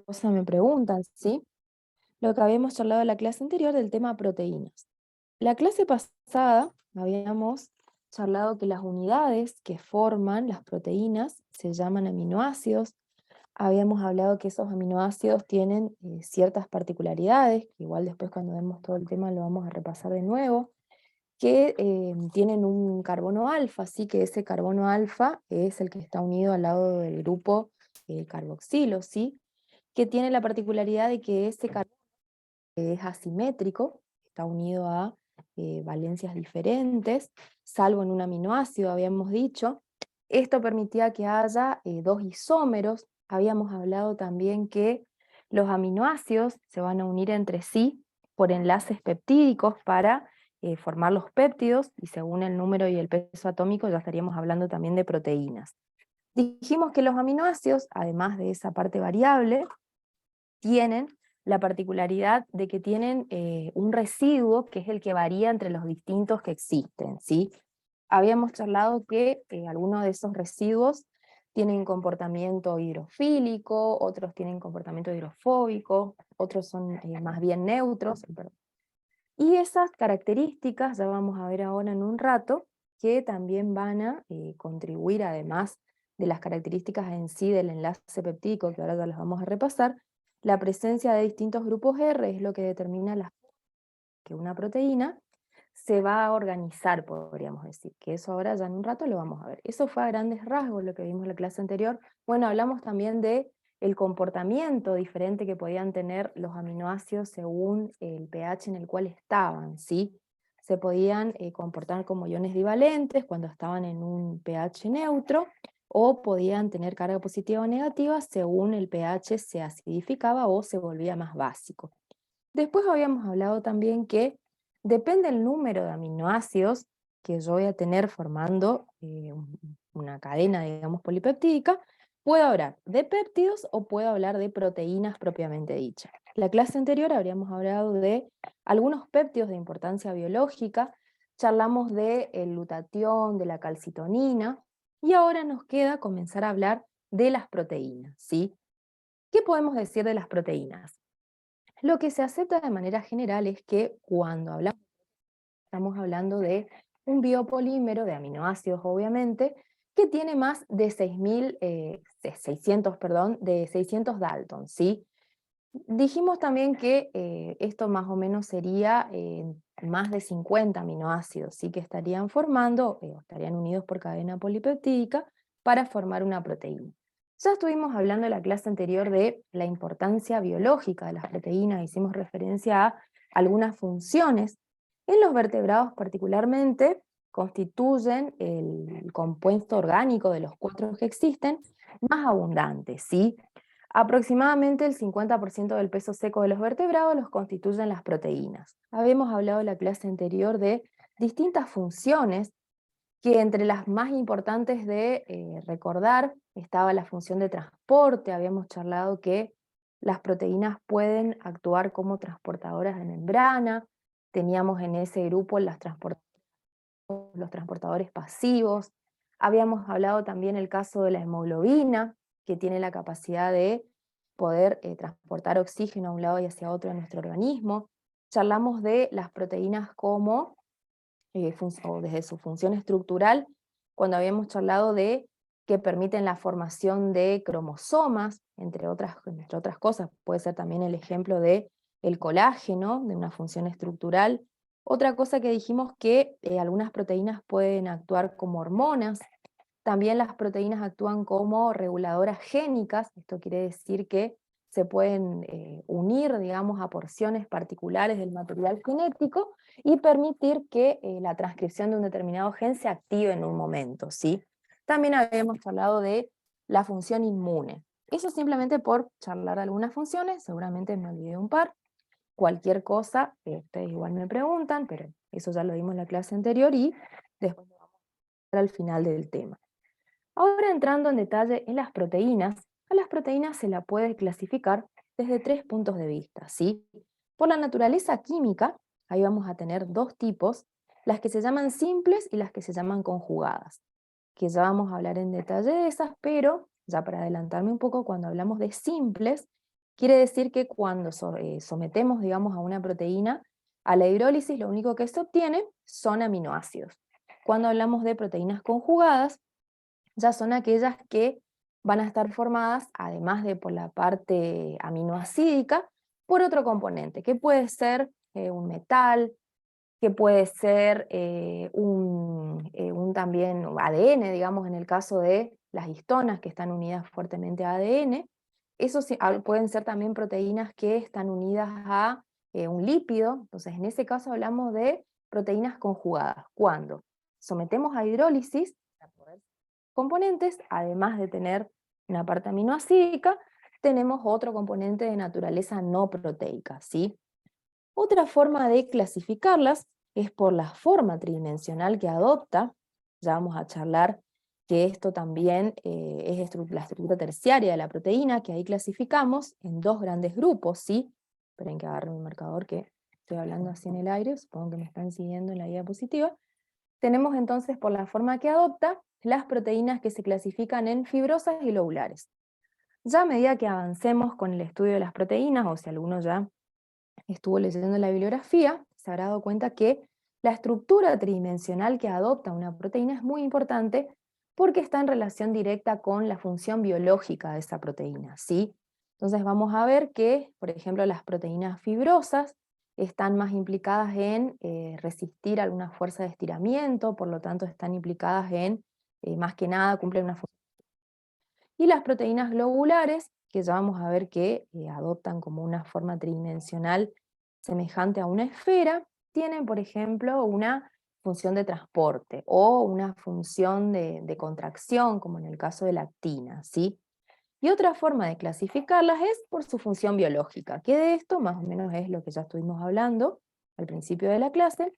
cosa me preguntan, ¿sí? Lo que habíamos charlado en la clase anterior del tema proteínas. La clase pasada habíamos charlado que las unidades que forman las proteínas se llaman aminoácidos. Habíamos hablado que esos aminoácidos tienen ciertas particularidades, que igual después cuando vemos todo el tema lo vamos a repasar de nuevo, que tienen un carbono alfa, así que ese carbono alfa es el que está unido al lado del grupo carboxilo, ¿sí? Que tiene la particularidad de que ese carbono es asimétrico, está unido a valencias diferentes, salvo en un aminoácido, habíamos dicho. Esto permitía que haya dos isómeros. Habíamos hablado también que los aminoácidos se van a unir entre sí por enlaces peptídicos para formar los péptidos, y según el número y el peso atómico ya estaríamos hablando también de proteínas. Dijimos que los aminoácidos, además de esa parte variable, tienen la particularidad de que tienen un residuo que es el que varía entre los distintos que existen, ¿sí? Habíamos charlado que algunos de esos residuos tienen comportamiento hidrofílico, otros tienen comportamiento hidrofóbico, otros son más bien neutros, perdón. Y esas características, ya vamos a ver ahora en un rato, que también van a contribuir, además de las características en sí del enlace peptídico, que ahora ya las vamos a repasar, la presencia de distintos grupos R es lo que determina que una proteína se va a organizar, podríamos decir, que eso ahora ya en un rato lo vamos a ver. Eso fue a grandes rasgos lo que vimos en la clase anterior. Bueno, hablamos también de el comportamiento diferente que podían tener los aminoácidos según el pH en el cual estaban, ¿sí? Se podían comportar como iones divalentes cuando estaban en un pH neutro, o podían tener carga positiva o negativa según el pH se acidificaba o se volvía más básico. Después habíamos hablado también que depende el número de aminoácidos que yo voy a tener formando una cadena, digamos, polipeptídica, puedo hablar de péptidos o puedo hablar de proteínas propiamente dichas. La clase anterior habríamos hablado de algunos péptidos de importancia biológica, charlamos del glutatión, de la calcitonina, y ahora nos queda comenzar a hablar de las proteínas, ¿sí? ¿Qué podemos decir de las proteínas? Lo que se acepta de manera general es que cuando hablamos, estamos hablando de un biopolímero de aminoácidos, obviamente, que tiene más de 600, perdón, de 600 Dalton, ¿sí? Dijimos también que esto más o menos sería más de 50 aminoácidos, ¿sí? Que estarían formando, estarían unidos por cadena polipeptídica para formar una proteína. Ya estuvimos hablando en la clase anterior de la importancia biológica de las proteínas, hicimos referencia a algunas funciones. En los vertebrados particularmente constituyen el compuesto orgánico de los cuatro que existen más abundante, ¿sí? Aproximadamente el 50% del peso seco de los vertebrados los constituyen las proteínas. Habíamos hablado en la clase anterior de distintas funciones, que entre las más importantes de recordar estaba la función de transporte. Habíamos charlado que las proteínas pueden actuar como transportadoras de membrana. Teníamos en ese grupo los transportadores pasivos. Habíamos hablado también el caso de la hemoglobina, que tiene la capacidad de poder transportar oxígeno a un lado y hacia otro de nuestro organismo. Charlamos de las proteínas como, o desde su función estructural, cuando habíamos charlado de que permiten la formación de cromosomas, entre otras cosas. Puede ser también el ejemplo de el colágeno, de una función estructural. Otra cosa que dijimos que algunas proteínas pueden actuar como hormonas. También las proteínas actúan como reguladoras génicas. Esto quiere decir que se pueden unir, digamos, a porciones particulares del material genético y permitir que la transcripción de un determinado gen se active en un momento, ¿sí? También habíamos hablado de la función inmune. Eso simplemente por charlar de algunas funciones, seguramente me olvidé un par. Cualquier cosa, ustedes igual me preguntan, pero eso ya lo vimos en la clase anterior y después lo vamos a ver al final del tema. Ahora entrando en detalle en las proteínas, a las proteínas se la puede clasificar desde tres puntos de vista, ¿sí? Por la naturaleza química, ahí vamos a tener dos tipos, las que se llaman simples y las que se llaman conjugadas, que ya vamos a hablar en detalle de esas, pero ya para adelantarme un poco, cuando hablamos de simples, Quiere decir que cuando sometemos, digamos, a una proteína a la hidrólisis, lo único que se obtiene son aminoácidos. Cuando hablamos de proteínas conjugadas, ya son aquellas que van a estar formadas, además de por la parte aminoácidica, por otro componente, que puede ser un metal, que puede ser un también ADN, digamos, en el caso de las histonas que están unidas fuertemente a ADN. Eso sí, pueden ser también proteínas que están unidas a un lípido. Entonces, en ese caso hablamos de proteínas conjugadas. Cuando sometemos a hidrólisis, componentes, además de tener una parte aminoácidica, tenemos otro componente de naturaleza no proteica, ¿sí? Otra forma de clasificarlas es por la forma tridimensional que adopta. Ya vamos a charlar que esto también es la estructura terciaria de la proteína, que ahí clasificamos en dos grandes grupos, ¿sí? Esperen que agarre mi marcador, que estoy hablando así en el aire, supongo que me están siguiendo en la diapositiva. Tenemos entonces por la forma que adopta las proteínas que se clasifican en fibrosas y lobulares. Ya a medida que avancemos con el estudio de las proteínas, o si alguno ya estuvo leyendo la bibliografía, se habrá dado cuenta que la estructura tridimensional que adopta una proteína es muy importante porque está en relación directa con la función biológica de esa proteína, ¿sí? Entonces vamos a ver que, por ejemplo, las proteínas fibrosas están más implicadas en resistir alguna fuerza de estiramiento, por lo tanto están implicadas en, más que nada, cumplen una función. Y las proteínas globulares, que ya vamos a ver que adoptan como una forma tridimensional semejante a una esfera, tienen, por ejemplo, una función de transporte o una función de contracción, como en el caso de la actina, ¿sí? Y otra forma de clasificarlas es por su función biológica, que de esto más o menos es lo que ya estuvimos hablando al principio de la clase,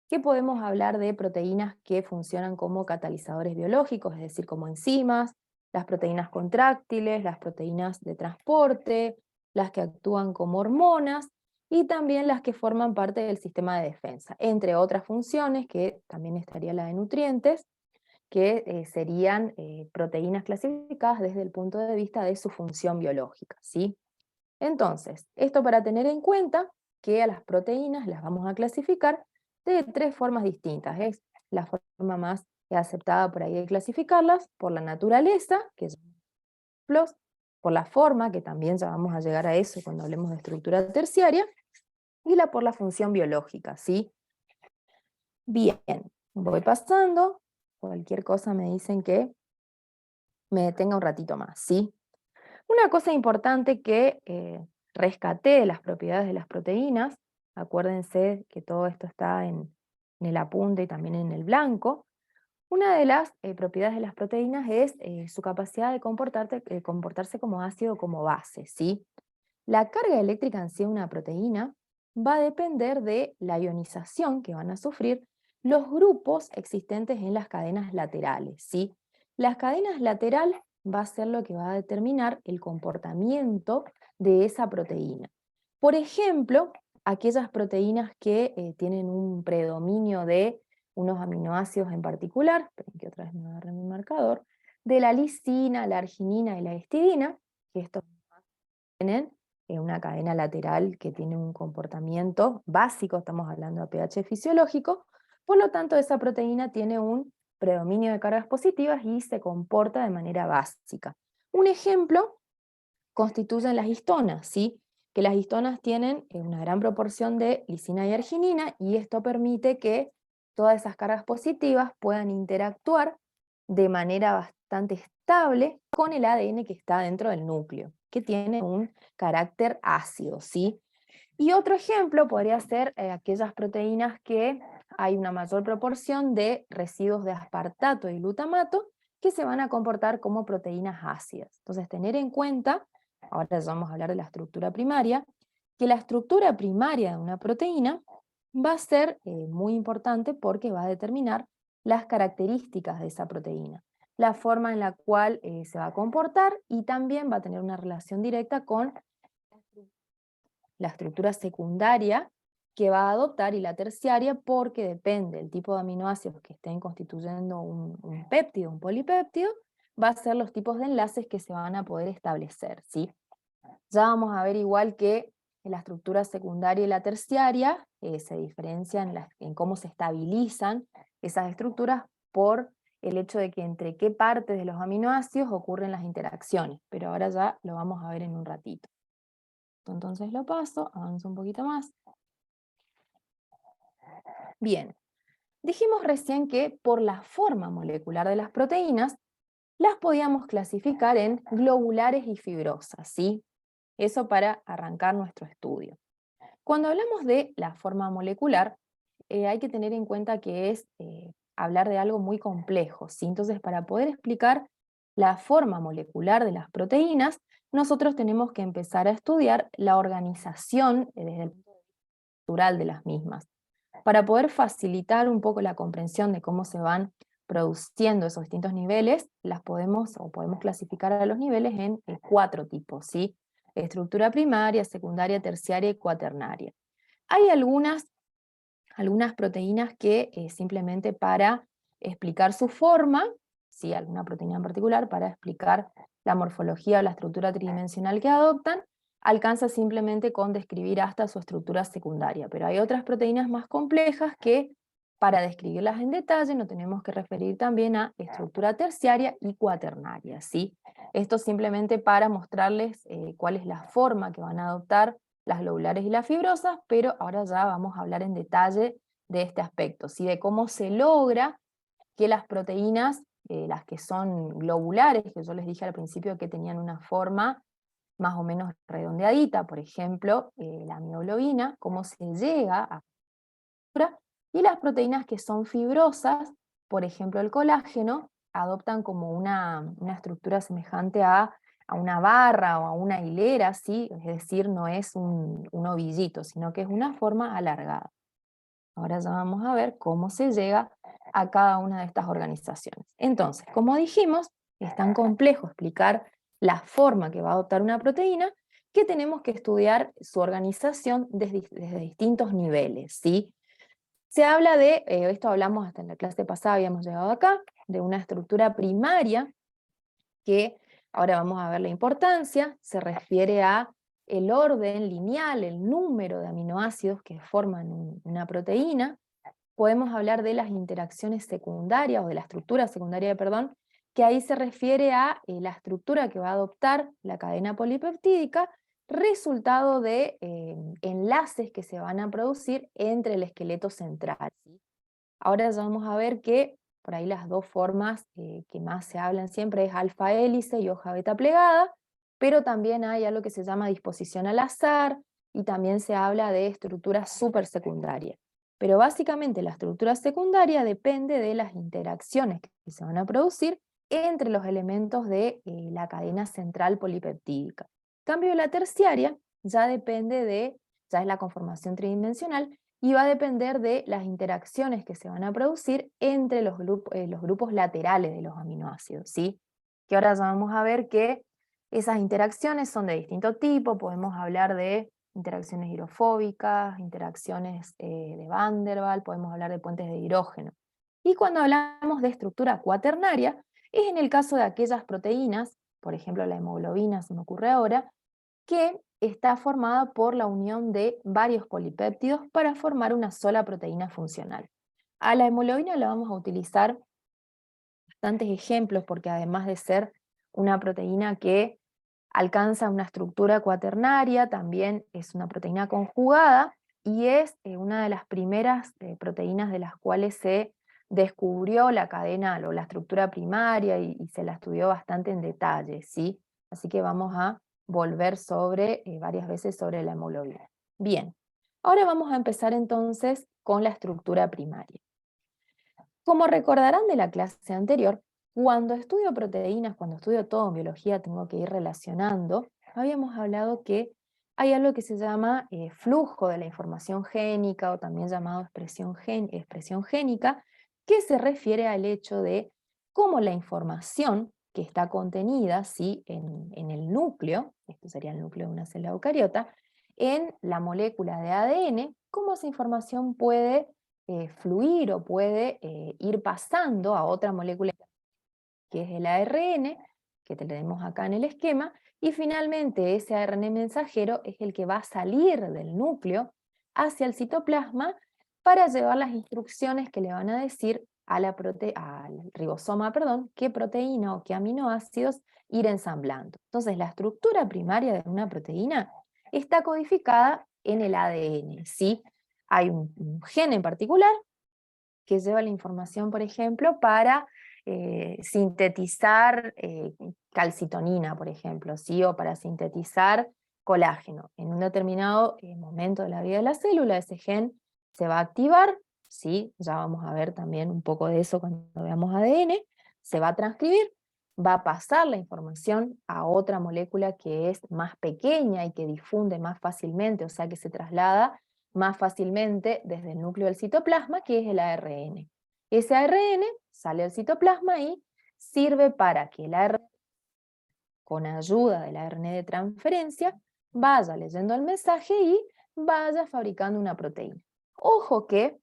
que podemos hablar de proteínas que funcionan como catalizadores biológicos, es decir, como enzimas, las proteínas contráctiles, las proteínas de transporte, las que actúan como hormonas, y también las que forman parte del sistema de defensa, entre otras funciones, que también estaría la de nutrientes, que serían proteínas clasificadas desde el punto de vista de su función biológica, ¿sí? Entonces, esto para tener en cuenta que a las proteínas las vamos a clasificar de tres formas distintas. Es la forma más aceptada por ahí de clasificarlas, por la naturaleza, que son ejemplos, por la forma, que también ya vamos a llegar a eso cuando hablemos de estructura terciaria, y por la función biológica, ¿sí? Bien, voy pasando, cualquier cosa me dicen que me detenga un ratito más, ¿sí? Una cosa importante que rescaté de las propiedades de las proteínas, acuérdense que todo esto está en el apunte y también en el blanco. Una de las propiedades de las proteínas es su capacidad de comportarse como ácido o como base, ¿sí? La carga eléctrica en sí de una proteína va a depender de la ionización que van a sufrir los grupos existentes en las cadenas laterales, ¿sí? Las cadenas laterales va a ser lo que va a determinar el comportamiento de esa proteína. Por ejemplo, aquellas proteínas que tienen un predominio de unos aminoácidos en particular, esperen que otra vez me agarre mi marcador, de la lisina, la arginina y la histidina, que estos tienen una cadena lateral que tiene un comportamiento básico, estamos hablando de pH fisiológico, por lo tanto esa proteína tiene un predominio de cargas positivas y se comporta de manera básica. Un ejemplo constituyen las histonas, ¿sí? Que las histonas tienen una gran proporción de lisina y arginina, y esto permite que todas esas cargas positivas puedan interactuar de manera bastante estable con el ADN que está dentro del núcleo, que tiene un carácter ácido, ¿sí? Y otro ejemplo podría ser aquellas proteínas que hay una mayor proporción de residuos de aspartato y glutamato que se van a comportar como proteínas ácidas. Entonces, tener en cuenta, ahora ya vamos a hablar de la estructura primaria, que la estructura primaria de una proteína va a ser muy importante porque va a determinar las características de esa proteína, la forma en la cual se va a comportar, y también va a tener una relación directa con la estructura secundaria que va a adoptar y la terciaria, porque depende del tipo de aminoácidos que estén constituyendo un péptido, un polipéptido, va a ser los tipos de enlaces que se van a poder establecer, ¿sí? Ya vamos a ver igual que la estructura secundaria y la terciaria se diferencian en cómo se estabilizan esas estructuras por el hecho de que entre qué partes de los aminoácidos ocurren las interacciones, pero ahora ya lo vamos a ver en un ratito. Entonces lo paso, avanzo un poquito más. Bien, dijimos recién que por la forma molecular de las proteínas, las podíamos clasificar en globulares y fibrosas, ¿sí? Eso para arrancar nuestro estudio. Cuando hablamos de la forma molecular, hay que tener en cuenta que es hablar de algo muy complejo, ¿sí? Entonces, para poder explicar la forma molecular de las proteínas, nosotros tenemos que empezar a estudiar la organización desde el punto natural de las mismas, para poder facilitar un poco la comprensión de cómo se van produciendo esos distintos niveles. Las podemos clasificar a los niveles en 4 tipos, ¿sí? Estructura primaria, secundaria, terciaria y cuaternaria. Hay algunas proteínas que simplemente para explicar su forma, ¿sí? Alguna proteína en particular, para explicar la morfología o la estructura tridimensional que adoptan, alcanza simplemente con describir hasta su estructura secundaria. Pero hay otras proteínas más complejas que, para describirlas en detalle, nos tenemos que referir también a estructura terciaria y cuaternaria, ¿sí? Esto simplemente para mostrarles cuál es la forma que van a adoptar las globulares y las fibrosas, pero ahora ya vamos a hablar en detalle de este aspecto, ¿sí? De cómo se logra que las proteínas, las que son globulares, que yo les dije al principio que tenían una forma más o menos redondeadita, por ejemplo, la mioglobina, cómo se llega a y las proteínas que son fibrosas, por ejemplo el colágeno, adoptan como una estructura semejante a una barra o a una hilera, ¿sí? Es decir, no es un ovillito, sino que es una forma alargada. Ahora ya vamos a ver cómo se llega a cada una de estas organizaciones. Entonces, como dijimos, es tan complejo explicar la forma que va a adoptar una proteína que tenemos que estudiar su organización desde distintos niveles, ¿sí? Se habla de, esto hablamos hasta en la clase pasada, habíamos llegado acá, de una estructura primaria que ahora vamos a ver la importancia, se refiere a el orden lineal, el número de aminoácidos que forman una proteína. Podemos hablar de las interacciones secundarias, o de la estructura secundaria, perdón, que ahí se refiere a la estructura que va a adoptar la cadena polipeptídica, resultado de enlaces que se van a producir entre el esqueleto central, ¿sí? Ahora ya vamos a ver que por ahí las dos formas que más se hablan siempre es alfa hélice y hoja beta plegada, pero también hay algo que se llama disposición al azar y también se habla de estructura supersecundaria. Pero básicamente la estructura secundaria depende de las interacciones que se van a producir entre los elementos de la cadena central polipeptídica. En cambio, la terciaria ya ya es la conformación tridimensional, y va a depender de las interacciones que se van a producir entre los grupos laterales de los aminoácidos, ¿sí? Que ahora ya vamos a ver que esas interacciones son de distinto tipo, podemos hablar de interacciones hidrofóbicas, interacciones de Van der Waals, podemos hablar de puentes de hidrógeno. Y cuando hablamos de estructura cuaternaria, es en el caso de aquellas proteínas, por ejemplo la hemoglobina se me ocurre ahora, que está formada por la unión de varios polipéptidos para formar una sola proteína funcional. A la hemoglobina la vamos a utilizar bastantes ejemplos porque además de ser una proteína que alcanza una estructura cuaternaria, también es una proteína conjugada y es una de las primeras proteínas de las cuales se descubrió la cadena o la estructura primaria y se la estudió bastante en detalle, ¿sí? Así que vamos a volver varias veces sobre la hemoglobina. Bien, ahora vamos a empezar entonces con la estructura primaria. Como recordarán de la clase anterior, cuando estudio proteínas, cuando estudio todo en biología, tengo que ir relacionando. Habíamos hablado que hay algo que se llama flujo de la información génica, o también llamado expresión génica, que se refiere al hecho de cómo la información que está contenida, ¿sí?, en el núcleo, esto sería el núcleo de una célula eucariota, en la molécula de ADN, cómo esa información puede fluir o puede ir pasando a otra molécula que es el ARN, que tenemos acá en el esquema, y finalmente ese ARN mensajero es el que va a salir del núcleo hacia el citoplasma para llevar las instrucciones que le van a decir a al ribosoma, perdón, qué proteína o qué aminoácidos ir ensamblando. Entonces, la estructura primaria de una proteína está codificada en el ADN, ¿sí? Hay un gen en particular que lleva la información, por ejemplo, para sintetizar calcitonina, por ejemplo, ¿sí? O para sintetizar colágeno. En un determinado momento de la vida de la célula, ese gen se va a activar, ¿sí? Ya vamos a ver también un poco de eso cuando veamos ADN, se va a transcribir, va a pasar la información a otra molécula que es más pequeña y que difunde más fácilmente, o sea que se traslada más fácilmente desde el núcleo del citoplasma, que es el ARN. Ese ARN sale al citoplasma y sirve para que el ARN, con ayuda del ARN de transferencia, vaya leyendo el mensaje y vaya fabricando una proteína. Ojo que,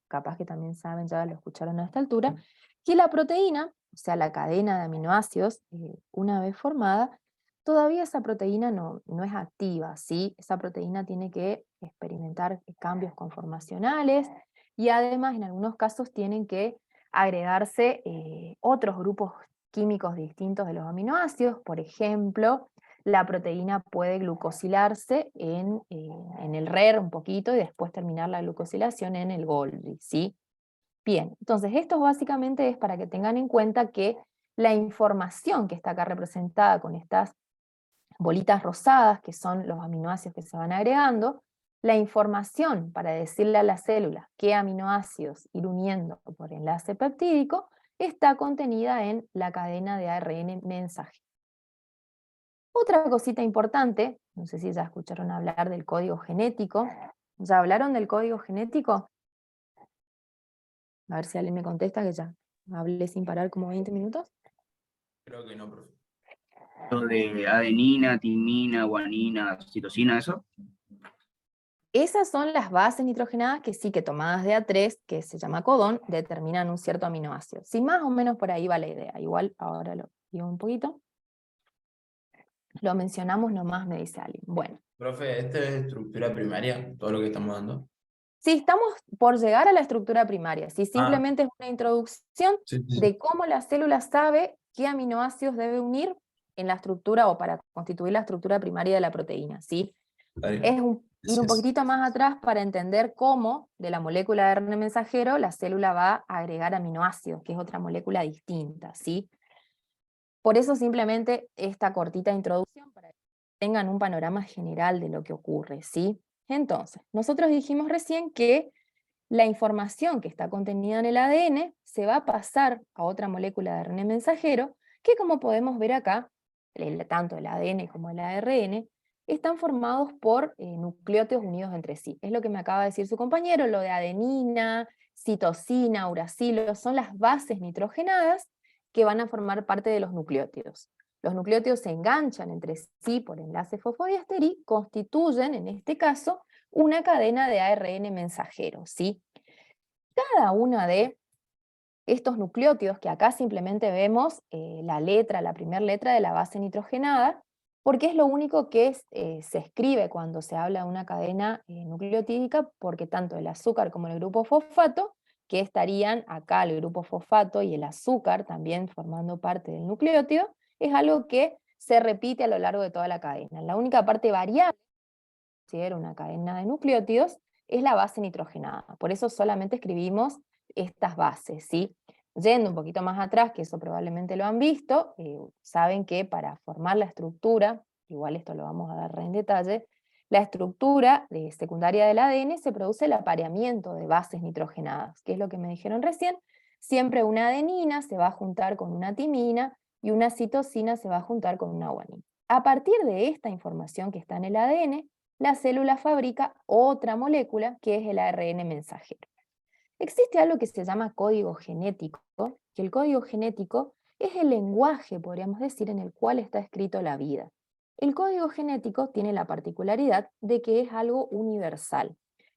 capaz que también saben, ya lo escucharon a esta altura, que la proteína, o sea, la cadena de aminoácidos, una vez formada, todavía esa proteína no es activa, ¿sí? Esa proteína tiene que experimentar cambios conformacionales y además en algunos casos tienen que agregarse otros grupos químicos distintos de los aminoácidos. Por ejemplo, la proteína puede glucosilarse en el RER un poquito y después terminar la glucosilación en el Golgi, ¿sí? Bien, entonces esto básicamente es para que tengan en cuenta que la información que está acá representada con estas bolitas rosadas, que son los aminoácidos que se van agregando, la información para decirle a las células qué aminoácidos ir uniendo por enlace peptídico, está contenida en la cadena de ARN mensaje. Otra cosita importante, no sé si ya escucharon hablar del código genético. ¿Ya hablaron del código genético? A ver si alguien me contesta, que ya hablé sin parar como 20 minutos. Creo que no, profe. Lo de adenina, timina, guanina, citosina, ¿eso? Esas son las bases nitrogenadas que sí, que tomadas de A3, que se llama codón, determinan un cierto aminoácido. Si más o menos por ahí va la idea. Igual ahora lo digo un poquito. Lo mencionamos nomás, me dice alguien. Bueno. Profe, ¿esta es estructura primaria, todo lo que estamos dando? Sí, estamos por llegar a la estructura primaria. Sí, Ah, simplemente es una introducción sí, sí, sí. de cómo la célula sabe qué aminoácidos debe unir en la estructura o para constituir la estructura primaria de la proteína, ¿sí? Dale. Es ir un Gracias. poquitito más atrás para entender cómo de la molécula de ARN mensajero la célula va a agregar aminoácidos, que es otra molécula distinta, ¿sí? Por eso simplemente esta cortita introducción para que tengan un panorama general de lo que ocurre, ¿sí? Entonces, nosotros dijimos recién que la información que está contenida en el ADN se va a pasar a otra molécula de ARN mensajero, que como podemos ver acá, tanto el ADN como el ARN, están formados por nucleótidos unidos entre sí. Es lo que me acaba de decir su compañero, lo de adenina, citosina, uracilo, son las bases nitrogenadas que van a formar parte de los nucleótidos. Los nucleótidos se enganchan entre sí por enlace fosfodiéster y constituyen, en este caso, una cadena de ARN mensajero, ¿sí? Cada una de estos nucleótidos, que acá simplemente vemos la primera letra de la base nitrogenada, porque es lo único que se escribe cuando se habla de una cadena nucleotídica, porque tanto el azúcar como el grupo fosfato, que estarían acá el grupo fosfato y el azúcar también formando parte del nucleótido, es algo que se repite a lo largo de toda la cadena. La única parte variable considero una cadena de nucleótidos, es la base nitrogenada. Por eso solamente escribimos estas bases, ¿sí? Yendo un poquito más atrás, que eso probablemente lo han visto, saben que para formar la estructura, igual esto lo vamos a dar en detalle, la estructura secundaria del ADN se produce el apareamiento de bases nitrogenadas, que es lo que me dijeron recién. Siempre una adenina se va a juntar con una timina y una citosina se va a juntar con una guanina. A partir de esta información que está en el ADN, la célula fabrica otra molécula que es el ARN mensajero. Existe algo que se llama código genético, que el código genético es el lenguaje, podríamos decir, en el cual está escrito la vida. El código genético tiene la particularidad de que es algo universal.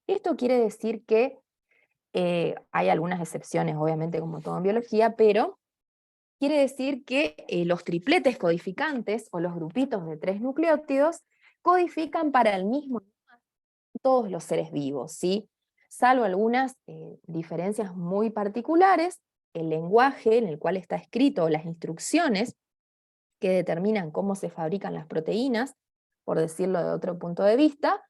Esto quiere decir que hay algunas excepciones, obviamente, como todo en biología, pero quiere decir que los tripletes codificantes, o los grupitos de 3 nucleótidos, codifican para el mismo todos los seres vivos, ¿sí? Salvo algunas diferencias muy particulares, el lenguaje en el cual está escrito, las instrucciones que determinan cómo se fabrican las proteínas, por decirlo de otro punto de vista,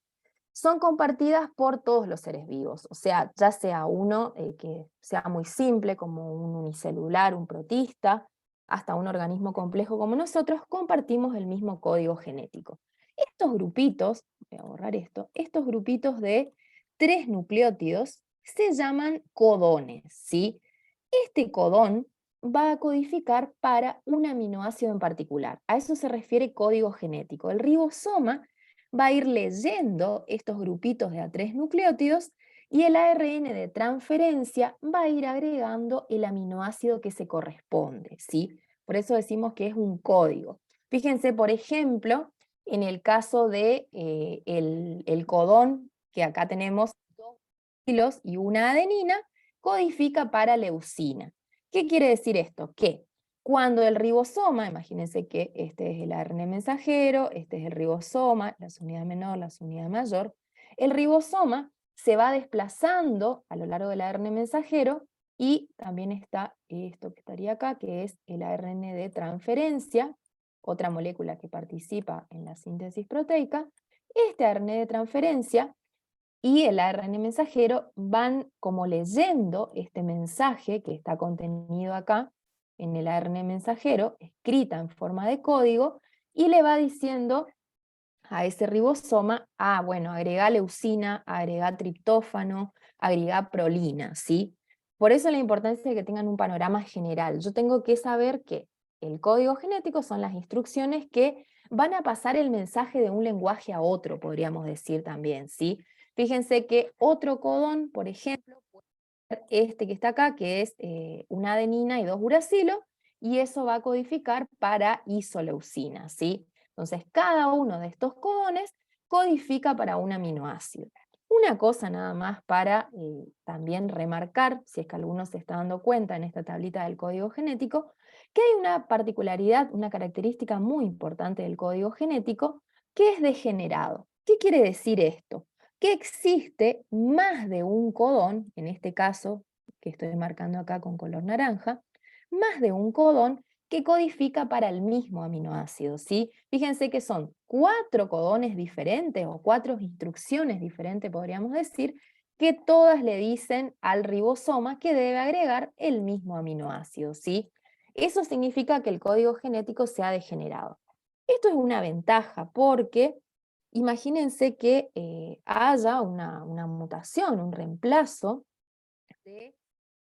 son compartidas por todos los seres vivos, o sea, ya sea uno que sea muy simple, como un unicelular, un protista, hasta un organismo complejo como nosotros, compartimos el mismo código genético. Estos grupitos, voy a borrar esto, estos grupitos de 3 nucleótidos se llaman codones, ¿sí? Este codón va a codificar para un aminoácido en particular. A eso se refiere código genético. El ribosoma va a ir leyendo estos grupitos de A3 nucleótidos y el ARN de transferencia va a ir agregando el aminoácido que se corresponde, ¿sí? Por eso decimos que es un código. Fíjense, por ejemplo, en el caso de el codón, que acá tenemos 2 hilos y una adenina, codifica para leucina. ¿Qué quiere decir esto? Que cuando el ribosoma, imagínense que este es el ARN mensajero, este es el ribosoma, la unidad menor, la unidad mayor, el ribosoma se va desplazando a lo largo del ARN mensajero y también está esto que estaría acá, que es el ARN de transferencia, otra molécula que participa en la síntesis proteica. Este ARN de transferencia y el ARN mensajero van como leyendo este mensaje que está contenido acá en el ARN mensajero, escrita en forma de código, y le va diciendo a ese ribosoma, bueno, agrega leucina, agrega triptófano, agrega prolina, ¿sí? Por eso la importancia de que tengan un panorama general. Yo tengo que saber que el código genético son las instrucciones que van a pasar el mensaje de un lenguaje a otro, podríamos decir también, ¿sí? Fíjense que otro codón, por ejemplo, puede ser este que está acá, que es una adenina y 2 uracilo, y eso va a codificar para isoleucina, ¿sí? Entonces, cada uno de estos codones codifica para un aminoácido. Una cosa nada más para también remarcar, si es que alguno se está dando cuenta en esta tablita del código genético, que hay una particularidad, una característica muy importante del código genético, que es degenerado. ¿Qué quiere decir esto? Que existe más de un codón, en este caso, que estoy marcando acá con color naranja, más de un codón que codifica para el mismo aminoácido, ¿sí? Fíjense que son 4 codones diferentes o 4 instrucciones diferentes, podríamos decir, que todas le dicen al ribosoma que debe agregar el mismo aminoácido, ¿sí? Eso significa que el código genético se ha degenerado. Esto es una ventaja porque imagínense que haya una mutación, un reemplazo de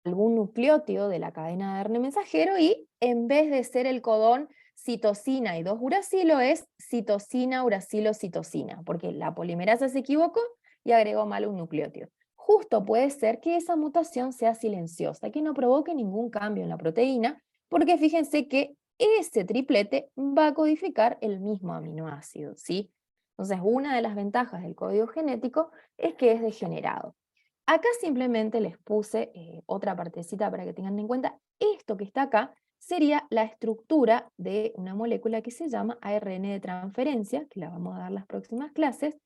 algún nucleótido de la cadena de ARN mensajero y en vez de ser el codón citosina y 2 uracilo es citosina, uracilo, citosina, porque la polimerasa se equivocó y agregó mal un nucleótido. Justo puede ser que esa mutación sea silenciosa, que no provoque ningún cambio en la proteína, porque fíjense que ese triplete va a codificar el mismo aminoácido, ¿sí? Entonces, una de las ventajas del código genético es que es degenerado. Acá simplemente les puse otra partecita para que tengan en cuenta. Esto que está acá sería la estructura de una molécula que se llama ARN de transferencia, que la vamos a dar las próximas clases,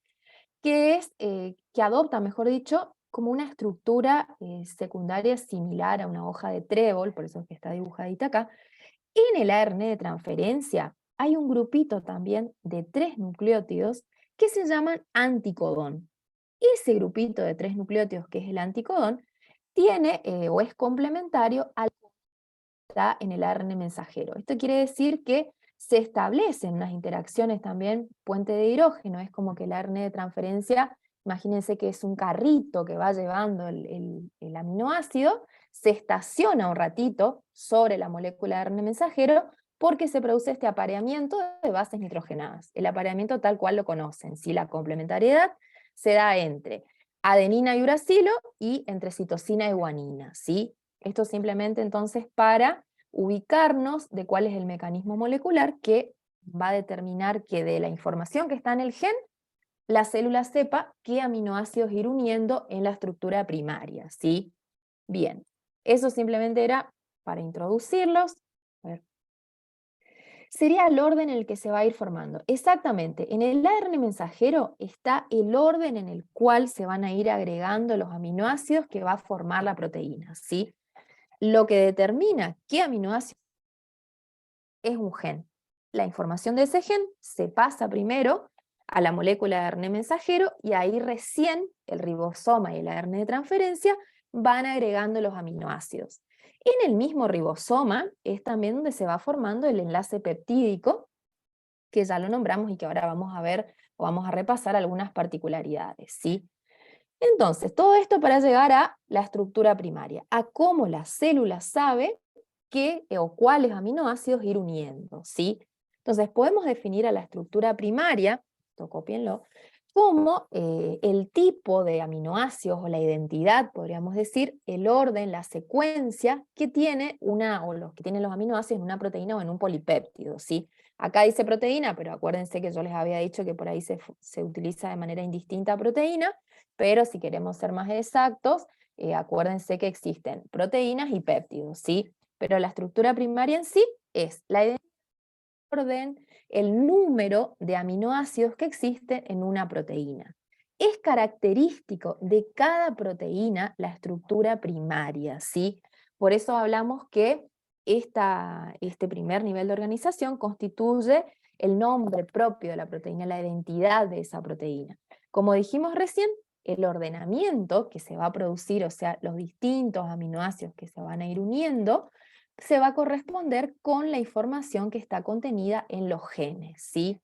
que es, que adopta, mejor dicho, como una estructura secundaria similar a una hoja de trébol, por eso es que está dibujadita acá. En el ARN de transferencia hay un grupito también de 3 nucleótidos que se llaman anticodón. Ese grupito de 3 nucleótidos, que es el anticodón, tiene o es complementario al que está en el ARN mensajero. Esto quiere decir que se establecen unas interacciones también puente de hidrógeno, es como que el ARN de transferencia, imagínense que es un carrito que va llevando el aminoácido, se estaciona un ratito sobre la molécula de ARN mensajero porque se produce este apareamiento de bases nitrogenadas, el apareamiento tal cual lo conocen, ¿sí? La complementariedad se da entre adenina y uracilo y entre citosina y guanina, ¿sí? Esto simplemente entonces para ubicarnos de cuál es el mecanismo molecular que va a determinar que de la información que está en el gen, la célula sepa qué aminoácidos ir uniendo en la estructura primaria, ¿sí? Bien, eso simplemente era para introducirlos. Voy sería el orden en el que se va a ir formando. Exactamente, en el ARN mensajero está el orden en el cual se van a ir agregando los aminoácidos que va a formar la proteína, ¿sí? Lo que determina qué aminoácido es un gen. La información de ese gen se pasa primero a la molécula de ARN mensajero y ahí recién el ribosoma y el ARN de transferencia van agregando los aminoácidos. En el mismo ribosoma es también donde se va formando el enlace peptídico, que ya lo nombramos y que ahora vamos a ver o vamos a repasar algunas particularidades, ¿sí? Entonces, todo esto para llegar a la estructura primaria, a cómo la célula sabe qué o cuáles aminoácidos ir uniendo, ¿sí? Entonces, podemos definir a la estructura primaria, esto cópienlo, como el tipo de aminoácidos o la identidad, podríamos decir, el orden, la secuencia que tiene o los que tienen los aminoácidos en una proteína o en un polipéptido, ¿sí? Acá dice proteína, pero acuérdense que yo les había dicho que por ahí se utiliza de manera indistinta proteína, pero si queremos ser más exactos, acuérdense que existen proteínas y péptidos, ¿sí? Pero la estructura primaria en sí es la identidad, orden, el número de aminoácidos que existen en una proteína. Es característico de cada proteína la estructura primaria, ¿sí? Por eso hablamos que este primer nivel de organización constituye el nombre propio de la proteína, la identidad de esa proteína. Como dijimos recién, el ordenamiento que se va a producir, o sea, los distintos aminoácidos que se van a ir uniendo, se va a corresponder con la información que está contenida en los genes, ¿sí?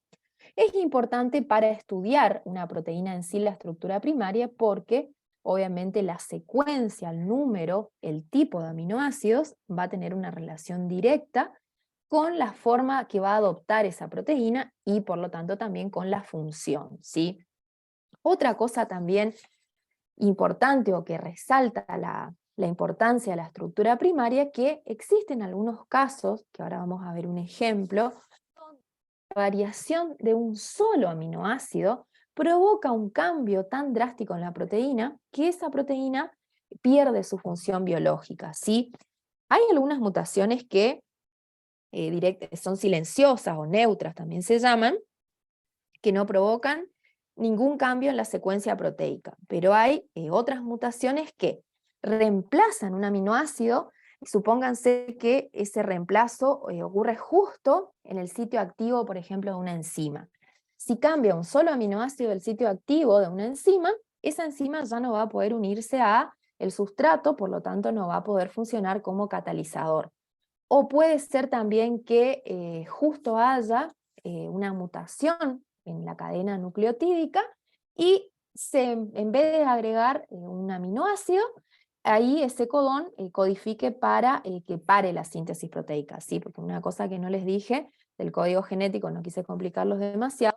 Es importante para estudiar una proteína en sí la estructura primaria porque obviamente la secuencia, el número, el tipo de aminoácidos va a tener una relación directa con la forma que va a adoptar esa proteína y por lo tanto también con la función, ¿sí? Otra cosa también importante o que resalta la importancia de la estructura primaria, que existen algunos casos, que ahora vamos a ver un ejemplo, donde la variación de un solo aminoácido provoca un cambio tan drástico en la proteína que esa proteína pierde su función biológica, ¿sí? Hay algunas mutaciones que son silenciosas o neutras también se llaman, que no provocan ningún cambio en la secuencia proteica, pero hay otras mutaciones que reemplazan un aminoácido, y supónganse que ese reemplazo ocurre justo en el sitio activo, por ejemplo, de una enzima. Si cambia un solo aminoácido del sitio activo de una enzima, esa enzima ya no va a poder unirse a el sustrato, por lo tanto no va a poder funcionar como catalizador. O puede ser también que justo haya una mutación en la cadena nucleotídica y en vez de agregar un aminoácido, ahí ese codón codifique para que pare la síntesis proteica, ¿sí? Porque una cosa que no les dije del código genético, no quise complicarlos demasiado,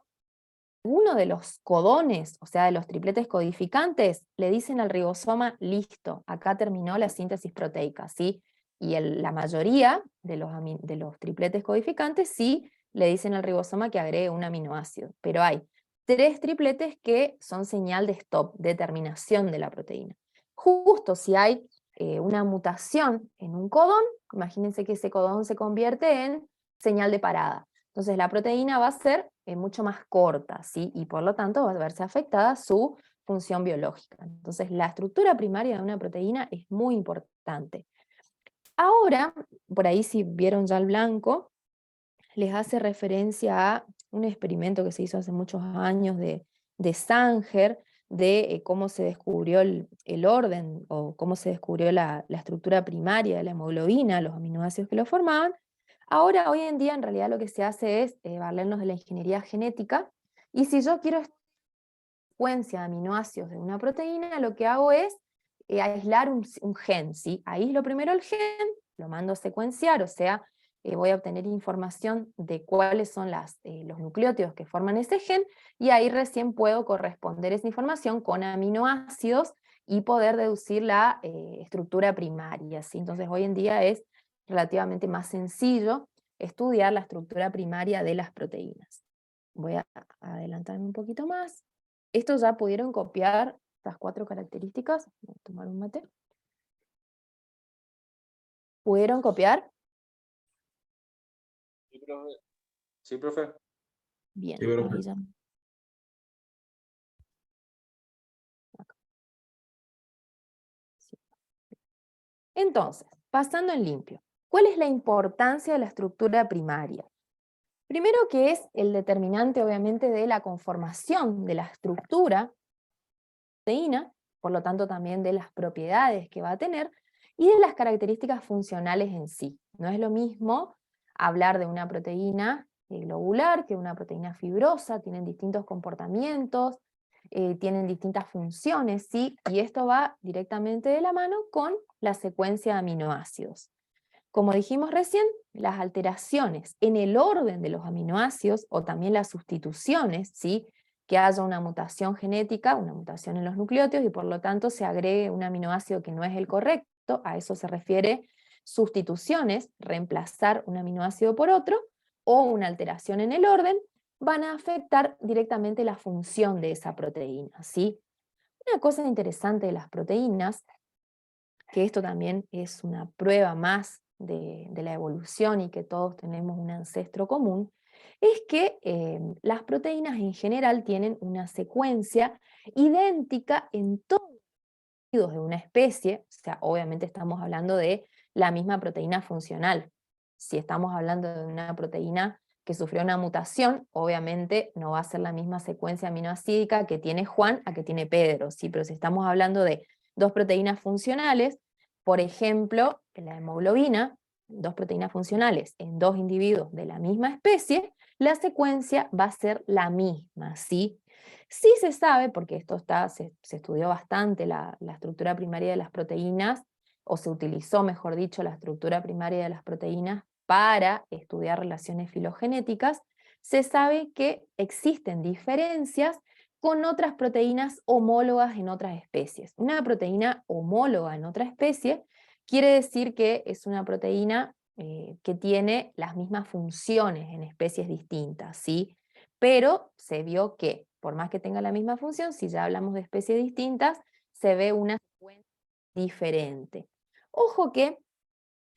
uno de los codones, o sea, de los tripletes codificantes, le dicen al ribosoma, listo, acá terminó la síntesis proteica, ¿sí? Y la mayoría de los tripletes codificantes sí le dicen al ribosoma que agregue un aminoácido, pero hay 3 tripletes que son señal de stop, de terminación de la proteína. Justo si hay una mutación en un codón, imagínense que ese codón se convierte en señal de parada. Entonces la proteína va a ser mucho más corta, ¿sí? Y por lo tanto va a verse afectada su función biológica. Entonces la estructura primaria de una proteína es muy importante. Ahora, por ahí si vieron ya el blanco, les hace referencia a un experimento que se hizo hace muchos años de Sanger, de cómo se descubrió el orden o cómo se descubrió la estructura primaria de la hemoglobina, los aminoácidos que lo formaban. Ahora, hoy en día, en realidad lo que se hace es valernos de la ingeniería genética, y si yo quiero secuencia de aminoácidos de una proteína, lo que hago es aislar un gen, ¿sí? Aíslo primero el gen, lo mando a secuenciar, o sea, voy a obtener información de cuáles son los nucleótidos que forman ese gen, y ahí recién puedo corresponder esa información con aminoácidos y poder deducir la estructura primaria, ¿sí? Entonces hoy en día es relativamente más sencillo estudiar la estructura primaria de las proteínas. Voy a adelantarme un poquito más. Estos ya pudieron copiar estas 4 características. Voy a tomar un mate. ¿Pudieron copiar? Sí, profe. Sí, profe. Bien, Sí, profe. ahí ya. Acá. Sí. Entonces, pasando en limpio, ¿cuál es la importancia de la estructura primaria? Primero que es el determinante, obviamente, de la conformación de la estructura proteína, por lo tanto también de las propiedades que va a tener y de las características funcionales en sí. No es lo mismo hablar de una proteína globular que una proteína fibrosa, tienen distintos comportamientos, tienen distintas funciones, ¿sí? Y esto va directamente de la mano con la secuencia de aminoácidos. Como dijimos recién, las alteraciones en el orden de los aminoácidos o también las sustituciones, ¿sí? Que haya una mutación genética, una mutación en los nucleótidos y por lo tanto se agregue un aminoácido que no es el correcto, a eso se refiere sustituciones, reemplazar un aminoácido por otro, o una alteración en el orden, van a afectar directamente la función de esa proteína, ¿sí? Una cosa interesante de las proteínas, que esto también es una prueba más de la evolución y que todos tenemos un ancestro común, es que las proteínas en general tienen una secuencia idéntica en todos los individuos de una especie, o sea, obviamente estamos hablando de la misma proteína funcional. Si estamos hablando de una proteína que sufrió una mutación, obviamente no va a ser la misma secuencia aminoácidica que tiene Juan a que tiene Pedro, ¿sí? Pero si estamos hablando de dos proteínas funcionales, por ejemplo, la hemoglobina, dos proteínas funcionales en dos individuos de la misma especie, la secuencia va a ser la misma, ¿sí? Sí se sabe, porque esto se estudió bastante la estructura primaria de las proteínas, o se utilizó, mejor dicho, la estructura primaria de las proteínas para estudiar relaciones filogenéticas, se sabe que existen diferencias con otras proteínas homólogas en otras especies. Una proteína homóloga en otra especie quiere decir que es una proteína que tiene las mismas funciones en especies distintas, ¿sí? Pero se vio que, por más que tenga la misma función, si ya hablamos de especies distintas, se ve una secuencia diferente. Ojo que,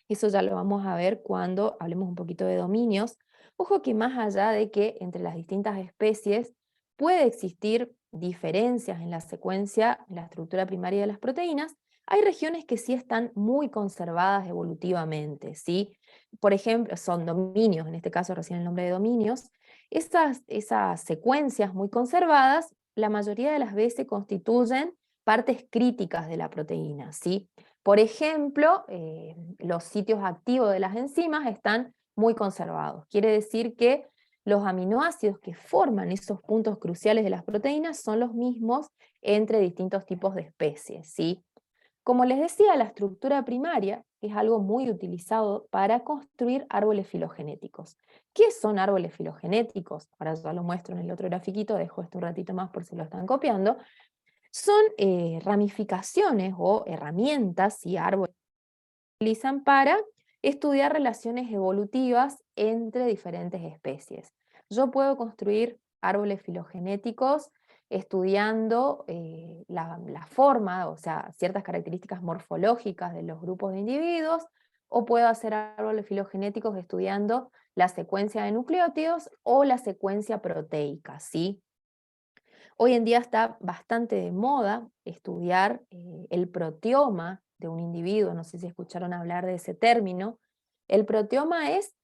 eso ya lo vamos a ver cuando hablemos un poquito de dominios, ojo que más allá de que entre las distintas especies puede existir diferencias en la secuencia, en la estructura primaria de las proteínas, hay regiones que sí están muy conservadas evolutivamente, ¿sí? Por ejemplo, son dominios, en este caso recién el nombre de dominios, esas secuencias muy conservadas, la mayoría de las veces constituyen partes críticas de la proteína, ¿sí? Por ejemplo, los sitios activos de las enzimas están muy conservados. Quiere decir que los aminoácidos que forman esos puntos cruciales de las proteínas son los mismos entre distintos tipos de especies, ¿sí? Como les decía, la estructura primaria es algo muy utilizado para construir árboles filogenéticos. ¿Qué son árboles filogenéticos? Ahora ya lo muestro en el otro grafiquito, dejo esto un ratito más por si lo están copiando. Son ramificaciones o herramientas y árboles que se utilizan para estudiar relaciones evolutivas entre diferentes especies. Yo puedo construir árboles filogenéticos estudiando la forma, o sea, ciertas características morfológicas de los grupos de individuos, o puedo hacer árboles filogenéticos estudiando la secuencia de nucleótidos o la secuencia proteica, ¿sí? Hoy en día está bastante de moda estudiar el proteoma de un individuo, no sé si escucharon hablar de ese término. El proteoma es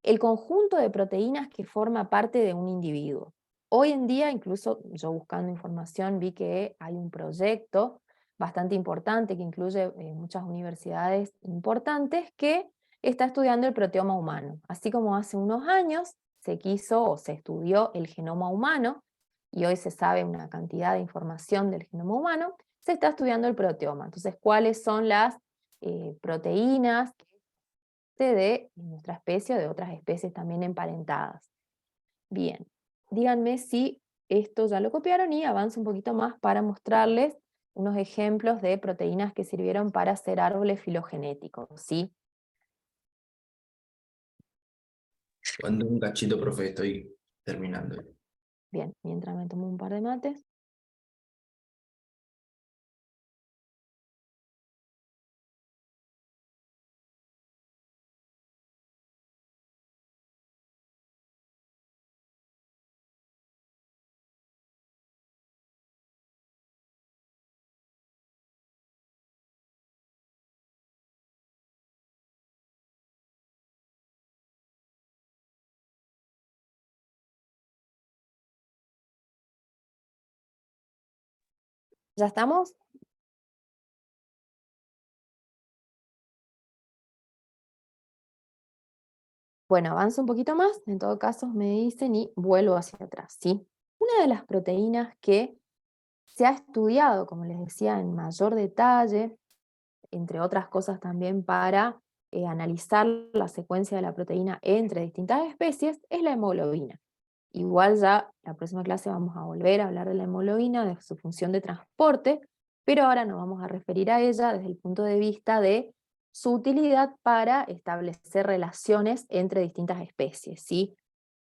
el conjunto de proteínas que forma parte de un individuo. Hoy en día, incluso yo buscando información, vi que hay un proyecto bastante importante que incluye muchas universidades importantes que está estudiando el proteoma humano. Así como hace unos años se quiso o se estudió el genoma humano, y hoy se sabe una cantidad de información del genoma humano, se está estudiando el proteoma. Entonces, ¿cuáles son las proteínas de nuestra especie o de otras especies también emparentadas? Bien, díganme si esto ya lo copiaron y avanzo un poquito más para mostrarles unos ejemplos de proteínas que sirvieron para hacer árboles filogenéticos, ¿sí? Cuando un cachito, profe, estoy terminando. Bien, mientras me tomo un par de mates. ¿Ya estamos? Bueno, avanzo un poquito más, en todo caso me dicen y vuelvo hacia atrás, ¿sí? Una de las proteínas que se ha estudiado, como les decía, en mayor detalle, entre otras cosas también para analizar la secuencia de la proteína entre distintas especies, es la hemoglobina. Igual ya la próxima clase vamos a volver a hablar de la hemoglobina, de su función de transporte, pero ahora nos vamos a referir a ella desde el punto de vista de su utilidad para establecer relaciones entre distintas especies, ¿sí?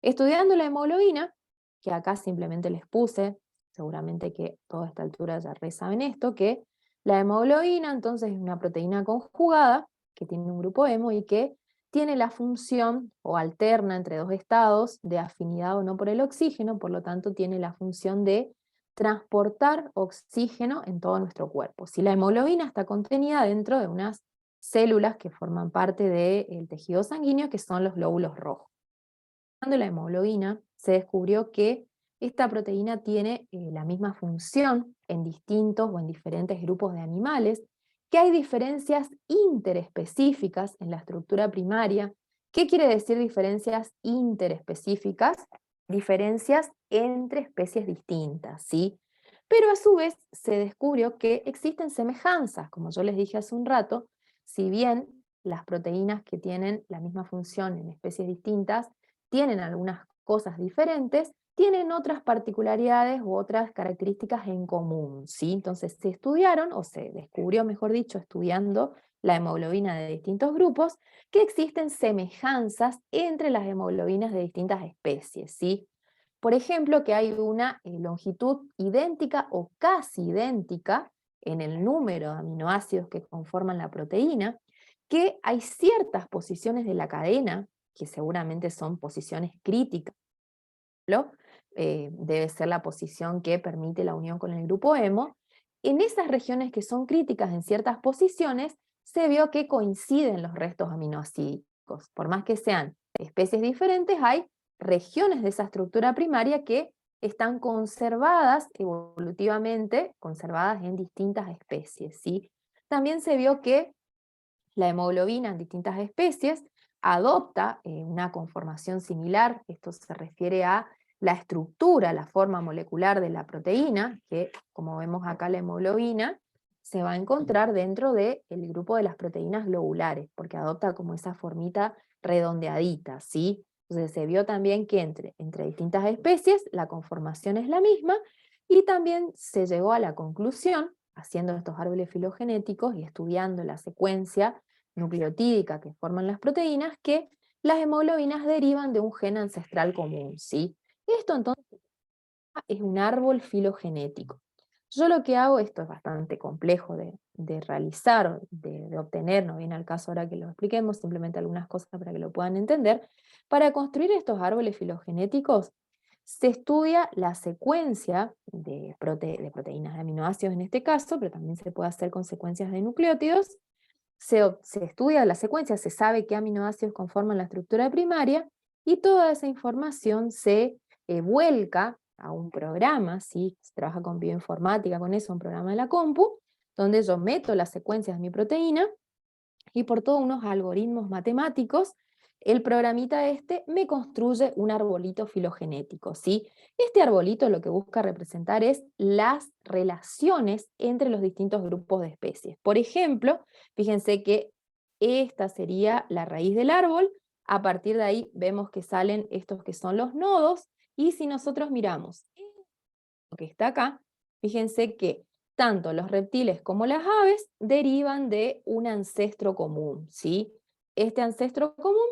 Estudiando la hemoglobina, que acá simplemente les puse, seguramente que a toda esta altura ya re saben esto, que la hemoglobina entonces es una proteína conjugada que tiene un grupo hemo y que tiene la función o alterna entre dos estados de afinidad o no por el oxígeno, por lo tanto tiene la función de transportar oxígeno en todo nuestro cuerpo. Si la hemoglobina está contenida dentro de unas células que forman parte del tejido sanguíneo, que son los glóbulos rojos. Cuando la hemoglobina se descubrió que esta proteína tiene la misma función en distintos o en diferentes grupos de animales, que hay diferencias interespecíficas en la estructura primaria. ¿Qué quiere decir diferencias interespecíficas? Diferencias entre especies distintas, ¿sí? Pero a su vez se descubrió que existen semejanzas, como yo les dije hace un rato, si bien las proteínas que tienen la misma función en especies distintas tienen algunas cosas diferentes, tienen otras particularidades u otras características en común, ¿sí? Entonces se estudiaron, o se descubrió, mejor dicho, estudiando la hemoglobina de distintos grupos, que existen semejanzas entre las hemoglobinas de distintas especies, ¿sí? Por ejemplo, que hay una longitud idéntica o casi idéntica en el número de aminoácidos que conforman la proteína, que hay ciertas posiciones de la cadena que seguramente son posiciones críticas, ¿no? Debe ser la posición que permite la unión con el grupo hemo. En esas regiones que son críticas en ciertas posiciones, se vio que coinciden los restos aminoácidos. Por más que sean especies diferentes, hay regiones de esa estructura primaria que están conservadas evolutivamente, conservadas en distintas especies, ¿sí? También se vio que la hemoglobina en distintas especies adopta una conformación similar. Esto se refiere a la estructura, la forma molecular de la proteína, que como vemos acá la hemoglobina se va a encontrar dentro del grupo de las proteínas globulares, porque adopta como esa formita redondeadita, ¿sí? Entonces se vio también que entre distintas especies la conformación es la misma, y también se llegó a la conclusión, haciendo estos árboles filogenéticos y estudiando la secuencia nucleotídica que forman las proteínas, que las hemoglobinas derivan de un gen ancestral común, ¿sí? Esto entonces es un árbol filogenético. Yo lo que hago, esto es bastante complejo de realizar, de obtener, no viene al caso ahora que lo expliquemos, simplemente algunas cosas para que lo puedan entender. Para construir estos árboles filogenéticos, se estudia la secuencia de proteínas, de aminoácidos en este caso, pero también se puede hacer con secuencias de nucleótidos. Se estudia la secuencia, se sabe qué aminoácidos conforman la estructura primaria, y toda esa información se vuelca a un programa, ¿sí? Se trabaja con bioinformática, con eso, un programa de la compu, donde yo meto las secuencias de mi proteína, y por todos unos algoritmos matemáticos, el programita este me construye un arbolito filogenético, ¿sí? Este arbolito lo que busca representar es las relaciones entre los distintos grupos de especies. Por ejemplo, fíjense que esta sería la raíz del árbol. A partir de ahí vemos que salen estos que son los nodos, y si nosotros miramos lo que está acá, fíjense que tanto los reptiles como las aves derivan de un ancestro común, ¿sí? Este ancestro común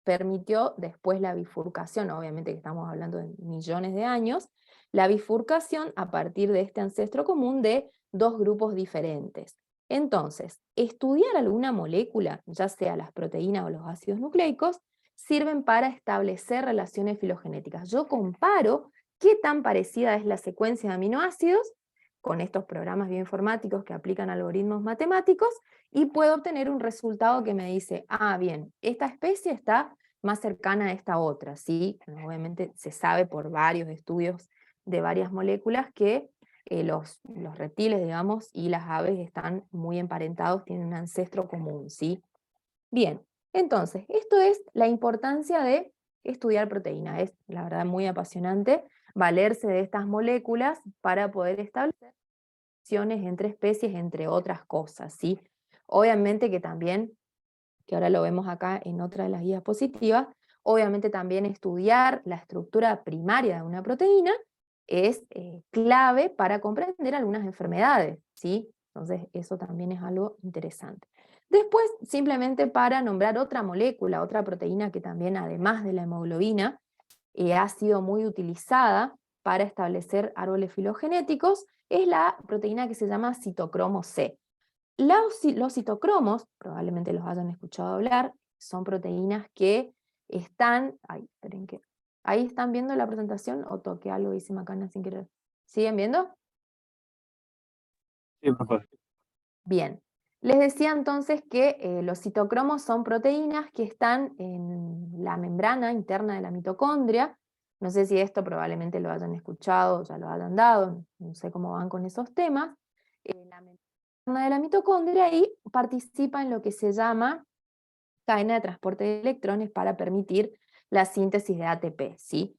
permitió después la bifurcación, obviamente que estamos hablando de millones de años, la bifurcación a partir de este ancestro común de dos grupos diferentes. Entonces, estudiar alguna molécula, ya sea las proteínas o los ácidos nucleicos, sirven para establecer relaciones filogenéticas. Yo comparo qué tan parecida es la secuencia de aminoácidos con estos programas bioinformáticos que aplican algoritmos matemáticos, y puedo obtener un resultado que me dice, ah, bien, esta especie está más cercana a esta otra, ¿sí? Obviamente se sabe por varios estudios de varias moléculas que los reptiles, digamos, y las aves están muy emparentados, tienen un ancestro común, ¿sí? Bien, entonces, esto es la importancia de estudiar proteínas. Es, la verdad, muy apasionante valerse de estas moléculas para poder establecer relaciones entre especies, entre otras cosas, ¿sí? Obviamente que también, que ahora lo vemos acá en otra de las diapositivas, obviamente también estudiar la estructura primaria de una proteína es clave para comprender algunas enfermedades, ¿sí? Entonces eso también es algo interesante. Después, simplemente para nombrar otra molécula, otra proteína que también, además de la hemoglobina, ha sido muy utilizada para establecer árboles filogenéticos, es la proteína que se llama citocromo C. Los citocromos, probablemente los hayan escuchado hablar, son proteínas que están... Ay, esperen que... ¿Ahí están viendo la presentación o toqué algo y hice macana sin querer? ¿Siguen viendo? Sí, profe. Bien. Les decía entonces que los citocromos son proteínas que están en la membrana interna de la mitocondria. No sé si esto probablemente lo hayan escuchado, ya lo hayan dado, no sé cómo van con esos temas. La membrana de la mitocondria y participa en lo que se llama cadena de transporte de electrones para permitir la síntesis de ATP, ¿sí?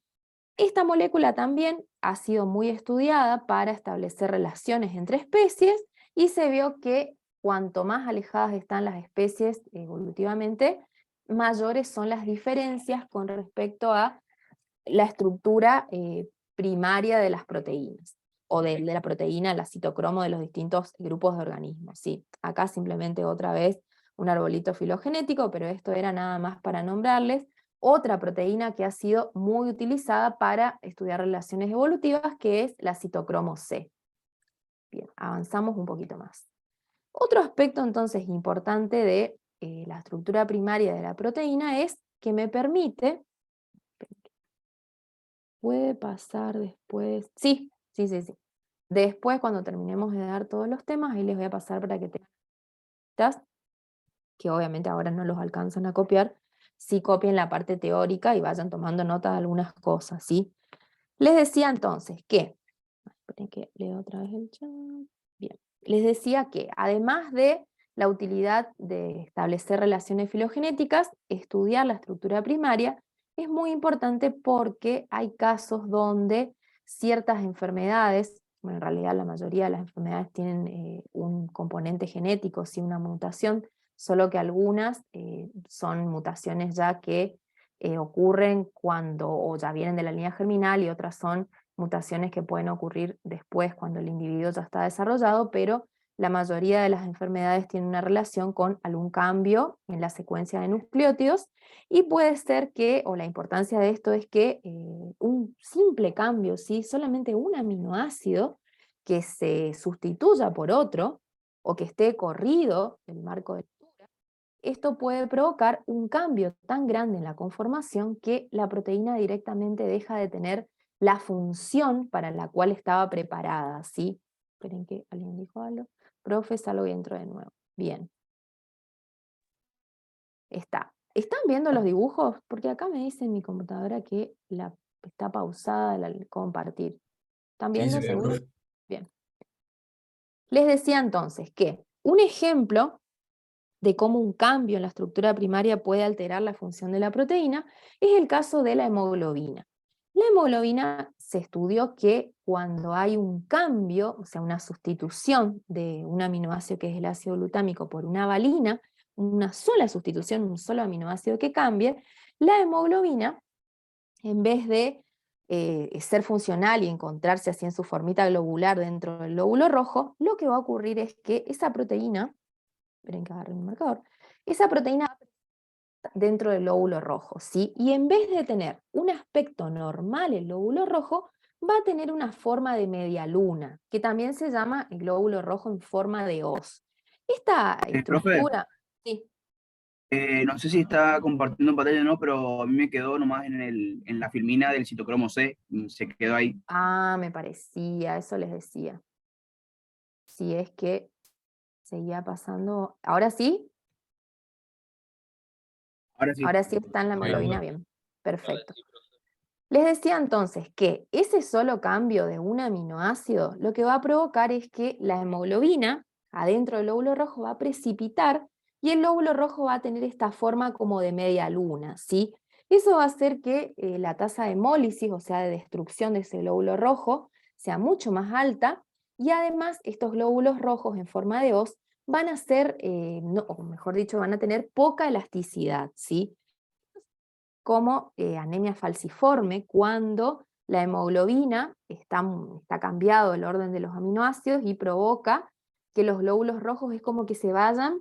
Esta molécula también ha sido muy estudiada para establecer relaciones entre especies y se vio que cuanto más alejadas están las especies evolutivamente, mayores son las diferencias con respecto a la estructura primaria de las proteínas, o de la proteína, la citocromo de los distintos grupos de organismos. ¿Sí? Acá simplemente otra vez un arbolito filogenético, pero esto era nada más para nombrarles otra proteína que ha sido muy utilizada para estudiar relaciones evolutivas, que es la citocromo C. Bien, avanzamos un poquito más. Otro aspecto entonces importante de la estructura primaria de la proteína es que me permite, puede pasar después, sí, sí, sí, sí. Después, cuando terminemos de dar todos los temas, ahí les voy a pasar para que tengan, que obviamente ahora no los alcanzan a copiar, sí copien la parte teórica y vayan tomando nota de algunas cosas, ¿sí? Les decía entonces que, esperen que leo otra vez el chat, bien, les decía que además de la utilidad de establecer relaciones filogenéticas, estudiar la estructura primaria es muy importante porque hay casos donde ciertas enfermedades, bueno, en realidad la mayoría de las enfermedades tienen un componente genético, sí, una mutación, solo que algunas son mutaciones ya que ocurren cuando o ya vienen de la línea germinal y otras son mutaciones que pueden ocurrir después cuando el individuo ya está desarrollado, pero la mayoría de las enfermedades tienen una relación con algún cambio en la secuencia de nucleótidos y puede ser que, o la importancia de esto es que un simple cambio, ¿sí? Solamente un aminoácido que se sustituya por otro o que esté corrido del marco de esto puede provocar un cambio tan grande en la conformación que la proteína directamente deja de tener la función para la cual estaba preparada, ¿sí? Esperen que alguien dijo algo. Profe, salgo y entro de nuevo. Bien. Está. ¿Están viendo los dibujos? Porque acá me dice en mi computadora que está pausada el compartir. ¿Están Sí, viendo, se ve, seguro? profe. Bien. Les decía entonces que un ejemplo de cómo un cambio en la estructura primaria puede alterar la función de la proteína, es el caso de la hemoglobina. La hemoglobina se estudió que cuando hay un cambio, o sea, una sustitución de un aminoácido que es el ácido glutámico por una valina, una sola sustitución, un solo aminoácido que cambie, la hemoglobina, en vez de ser funcional y encontrarse así en su formita globular dentro del glóbulo rojo, lo que va a ocurrir es que esa proteína, esperen que agarre un marcador, esa proteína dentro del lóbulo rojo, ¿sí? Y en vez de tener un aspecto normal el lóbulo rojo, va a tener una forma de media luna, que también se llama el glóbulo rojo en forma de hoz. Esta Profe, estructura, sí. no sé si está compartiendo pantalla o no, pero a mí me quedó nomás en la filmina del citocromo C, se quedó ahí. Ah, me parecía, eso les decía. Si es que seguía pasando. ¿Ahora sí? Ahora sí. Ahora sí está en la Ahí, hemoglobina, bien. Perfecto. Les decía entonces que ese solo cambio de un aminoácido lo que va a provocar es que la hemoglobina adentro del lóbulo rojo va a precipitar y el lóbulo rojo va a tener esta forma como de media luna, ¿sí? Eso va a hacer que la tasa de hemólisis, o sea, de destrucción de ese lóbulo rojo, sea mucho más alta y además estos glóbulos rojos en forma de hoz van a ser, no, o mejor dicho, van a tener poca elasticidad, ¿sí? Como anemia falciforme, cuando la hemoglobina está cambiado el orden de los aminoácidos y provoca que los glóbulos rojos es como que se vayan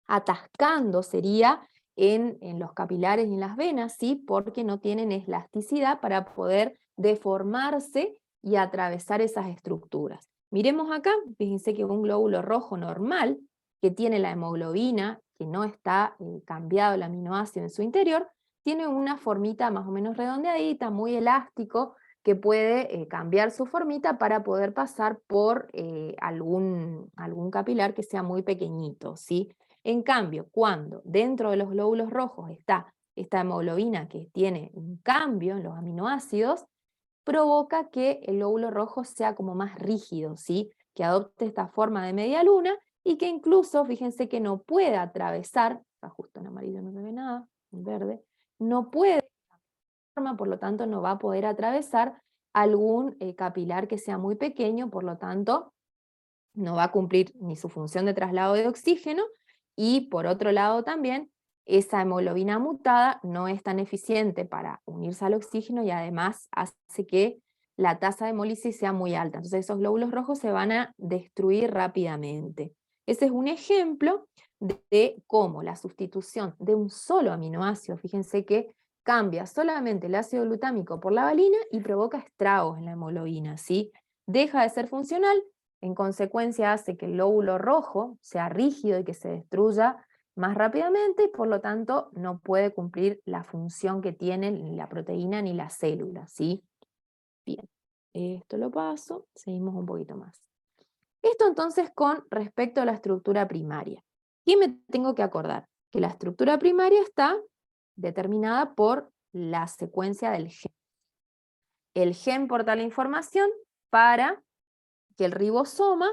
atascando, sería en los capilares y en las venas, ¿sí? Porque no tienen elasticidad para poder deformarse y atravesar esas estructuras. Miremos acá, fíjense que un glóbulo rojo normal, que tiene la hemoglobina, que no está cambiado el aminoácido en su interior, tiene una formita más o menos redondeadita, muy elástico, que puede cambiar su formita para poder pasar por algún capilar que sea muy pequeñito, ¿sí? En cambio, cuando dentro de los glóbulos rojos está esta hemoglobina que tiene un cambio en los aminoácidos, provoca que el glóbulo rojo sea como más rígido, ¿sí? Que adopte esta forma de media luna y que incluso, fíjense que no puede atravesar, está justo en amarillo no se ve nada, en verde, no puede, por lo tanto no va a poder atravesar algún capilar que sea muy pequeño, por lo tanto no va a cumplir ni su función de traslado de oxígeno, y por otro lado también, esa hemoglobina mutada no es tan eficiente para unirse al oxígeno y además hace que la tasa de hemólisis sea muy alta. Entonces esos glóbulos rojos se van a destruir rápidamente. Ese es un ejemplo de cómo la sustitución de un solo aminoácido, fíjense que cambia solamente el ácido glutámico por la valina y provoca estragos en la hemoglobina, ¿sí? Deja de ser funcional. En consecuencia hace que el lóbulo rojo sea rígido y que se destruya más rápidamente y por lo tanto no puede cumplir la función que tiene ni la proteína ni la célula, ¿sí? Bien, esto lo paso, seguimos un poquito más. Esto entonces con respecto a la estructura primaria. ¿Qué me tengo que acordar? Que la estructura primaria está determinada por la secuencia del gen. El gen porta la información para que el ribosoma,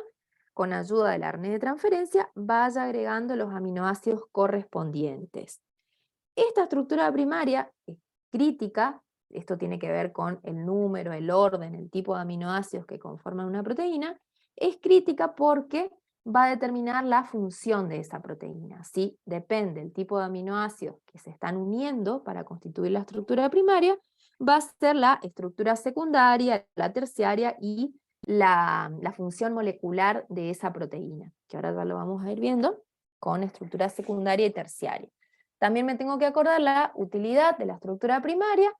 con ayuda del ARN de transferencia, vaya agregando los aminoácidos correspondientes. Esta estructura primaria es crítica, esto tiene que ver con el número, el orden, el tipo de aminoácidos que conforman una proteína, es crítica porque va a determinar la función de esa proteína, ¿sí? Depende del tipo de aminoácidos que se están uniendo para constituir la estructura primaria, va a ser la estructura secundaria, la terciaria y la función molecular de esa proteína, que ahora ya lo vamos a ir viendo con estructura secundaria y terciaria. También me tengo que acordar la utilidad de la estructura primaria.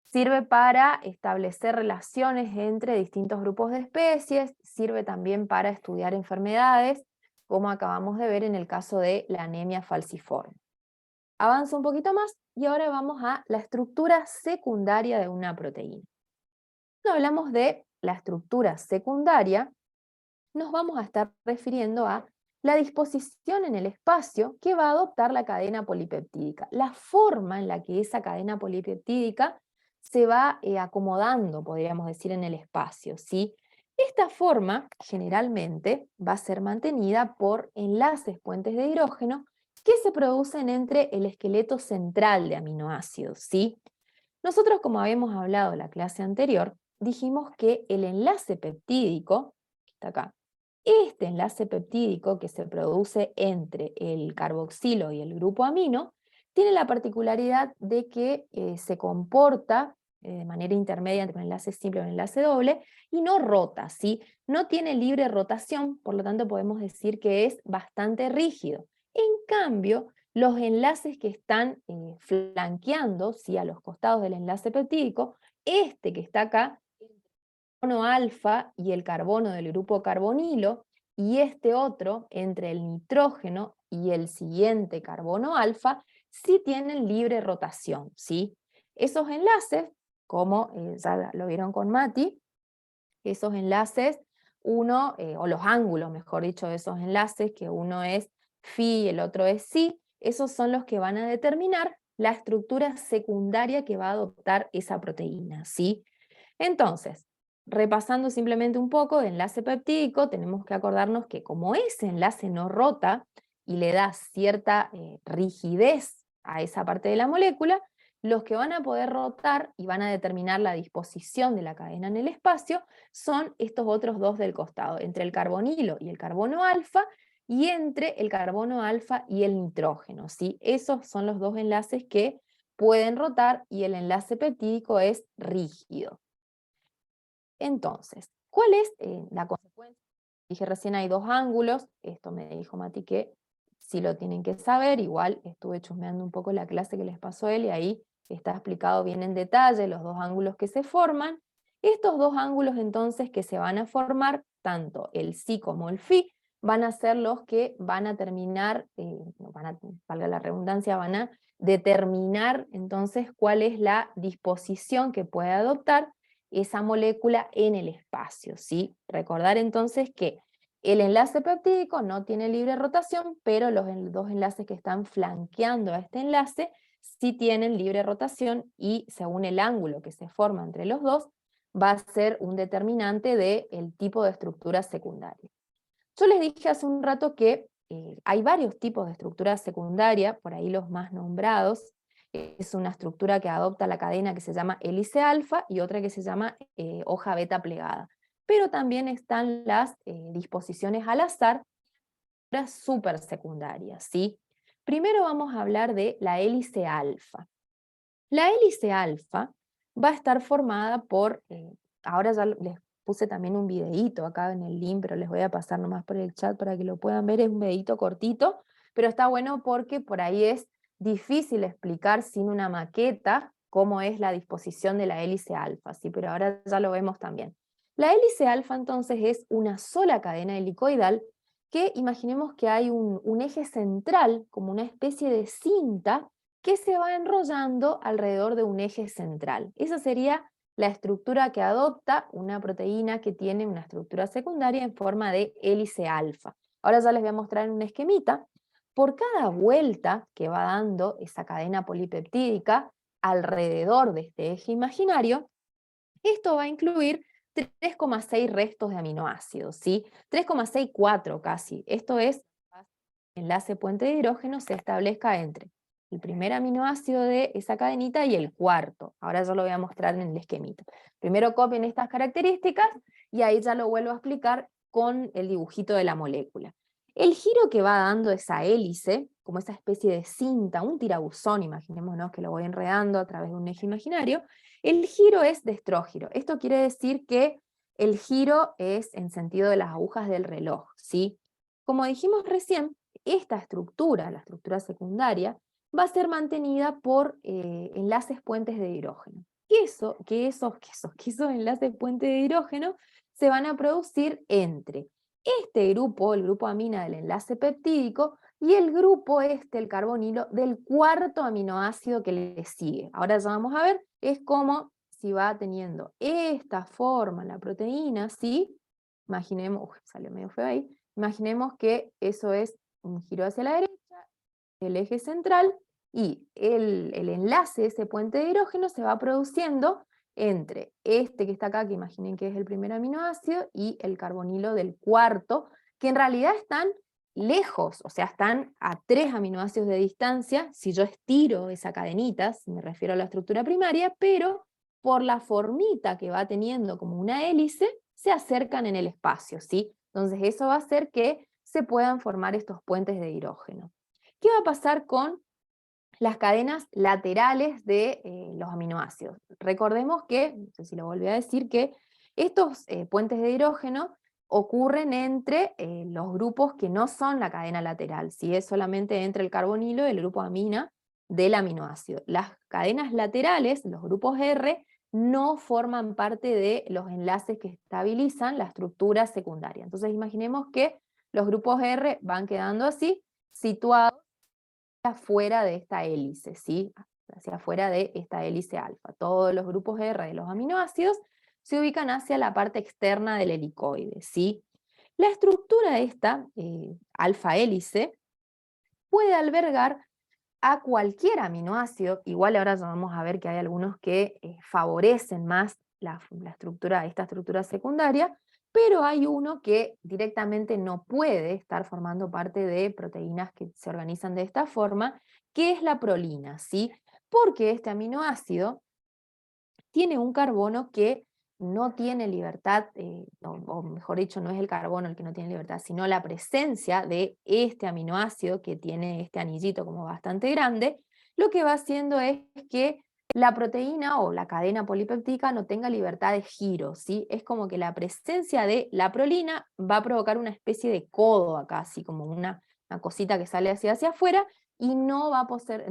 Sirve para establecer relaciones entre distintos grupos de especies, sirve también para estudiar enfermedades, como acabamos de ver en el caso de la anemia falciforme. Avanzo un poquito más y ahora vamos a la estructura secundaria de una proteína. Cuando hablamos de la estructura secundaria, nos vamos a estar refiriendo a la disposición en el espacio que va a adoptar la cadena polipeptídica, la forma en la que esa cadena polipeptídica se va acomodando, podríamos decir, en el espacio, ¿sí? Esta forma generalmente va a ser mantenida por enlaces puentes de hidrógeno que se producen entre el esqueleto central de aminoácidos, ¿sí? Nosotros, como habíamos hablado en la clase anterior, dijimos que el enlace peptídico, que está acá, este enlace peptídico que se produce entre el carboxilo y el grupo amino, tiene la particularidad de que se comporta de manera intermedia entre un enlace simple y un enlace doble y no rota, ¿sí? No tiene libre rotación, por lo tanto podemos decir que es bastante rígido. En cambio, los enlaces que están flanqueando, ¿sí? A los costados del enlace peptídico, este que está acá, carbono alfa y el carbono del grupo carbonilo, y este otro entre el nitrógeno y el siguiente carbono alfa, sí tienen libre rotación, ¿sí? Esos enlaces, como ya lo vieron con Mati, esos enlaces, o los ángulos, mejor dicho, de esos enlaces, que uno es phi y el otro es psi, esos son los que van a determinar la estructura secundaria que va a adoptar esa proteína, ¿sí? Entonces, repasando simplemente un poco de enlace peptídico, tenemos que acordarnos que como ese enlace no rota y le da cierta rigidez a esa parte de la molécula, los que van a poder rotar y van a determinar la disposición de la cadena en el espacio son estos otros dos del costado, entre el carbonilo y el carbono alfa, y entre el carbono alfa y el nitrógeno, ¿sí? Esos son los dos enlaces que pueden rotar y el enlace peptídico es rígido. Entonces, ¿cuál es la consecuencia? Dije recién hay dos ángulos, esto me dijo Mati que sí lo tienen que saber, igual estuve chusmeando un poco la clase que les pasó él y ahí está explicado bien en detalle los dos ángulos que se forman. Estos dos ángulos entonces que se van a formar, tanto el psi como el phi, van a ser los que van a terminar, valga la redundancia, van a determinar entonces cuál es la disposición que puede adoptar esa molécula en el espacio, ¿sí? Recordar entonces que el enlace peptídico no tiene libre rotación, pero los dos enlaces que están flanqueando a este enlace sí tienen libre rotación y según el ángulo que se forma entre los dos, va a ser un determinante del tipo de estructura secundaria. Yo les dije hace un rato que hay varios tipos de estructura secundaria, por ahí los más nombrados, es una estructura que adopta la cadena que se llama hélice alfa y otra que se llama hoja beta plegada. Pero también están las disposiciones al azar, las super secundarias, ¿sí? Primero vamos a hablar de la hélice alfa. La hélice alfa va a estar formada por, ahora ya les puse también un videíto acá en el link, pero les voy a pasar nomás por el chat para que lo puedan ver, es un videíto cortito, pero está bueno porque por ahí es difícil explicar sin una maqueta cómo es la disposición de la hélice alfa, ¿sí? Pero ahora ya lo vemos también. La hélice alfa entonces es una sola cadena helicoidal que imaginemos que hay un eje central, como una especie de cinta, que se va enrollando alrededor de un eje central. Esa sería la estructura que adopta una proteína que tiene una estructura secundaria en forma de hélice alfa. Ahora ya les voy a mostrar en un esquemita. Por cada vuelta que va dando esa cadena polipeptídica alrededor de este eje imaginario, esto va a incluir 3,6 restos de aminoácidos, ¿sí? 3,64 casi. Esto es el enlace puente de hidrógeno se establezca entre el primer aminoácido de esa cadenita y el cuarto. Ahora ya lo voy a mostrar en el esquemita. Primero copien estas características y ahí ya lo vuelvo a explicar con el dibujito de la molécula. El giro que va dando esa hélice, como esa especie de cinta, un tirabuzón, imaginémonos que lo voy enredando a través de un eje imaginario, el giro es de estrógiro. Esto quiere decir que el giro es en sentido de las agujas del reloj, ¿sí? Como dijimos recién, esta estructura, la estructura secundaria, va a ser mantenida por enlaces puentes de hidrógeno. Que esos enlaces puentes de hidrógeno se van a producir entre este grupo, el grupo amina del enlace peptídico, y el grupo el carbonilo, del cuarto aminoácido que le sigue. Ahora ya vamos a ver, es como si va teniendo esta forma la proteína, ¿sí? Imaginemos, salió medio feo ahí, imaginemos que eso es un giro hacia la derecha, el eje central, y el enlace, ese puente de hidrógeno, se va produciendo entre este que está acá, que imaginen que es el primer aminoácido, y el carbonilo del cuarto, que en realidad están lejos, o sea, están a 3 aminoácidos de distancia, si yo estiro esa cadenita, si me refiero a la estructura primaria, pero por la formita que va teniendo como una hélice, se acercan en el espacio, ¿sí? Entonces eso va a hacer que se puedan formar estos puentes de hidrógeno. ¿Qué va a pasar con las cadenas laterales de los aminoácidos? Recordemos que, no sé si lo volví a decir, que estos puentes de hidrógeno ocurren entre los grupos que no son la cadena lateral, si es solamente entre el carbonilo y el grupo amina del aminoácido. Las cadenas laterales, los grupos R, no forman parte de los enlaces que estabilizan la estructura secundaria. Entonces imaginemos que los grupos R van quedando así, situados afuera de esta hélice, ¿sí? Hacia afuera de esta hélice alfa. Todos los grupos R de los aminoácidos se ubican hacia la parte externa del helicoide, ¿sí? La estructura de esta alfa hélice puede albergar a cualquier aminoácido. Igual ahora ya vamos a ver que hay algunos que favorecen más esta estructura secundaria, pero hay uno que directamente no puede estar formando parte de proteínas que se organizan de esta forma, que es la prolina, ¿sí? Porque este aminoácido tiene un carbono que no tiene libertad, o mejor dicho, no es el carbono el que no tiene libertad, sino la presencia de este aminoácido que tiene este anillito como bastante grande, lo que va haciendo es que la proteína o la cadena polipeptídica no tenga libertad de giro, ¿sí? Es como que la presencia de la prolina va a provocar una especie de codo acá, así como una cosita que sale hacia afuera, y no va a poder,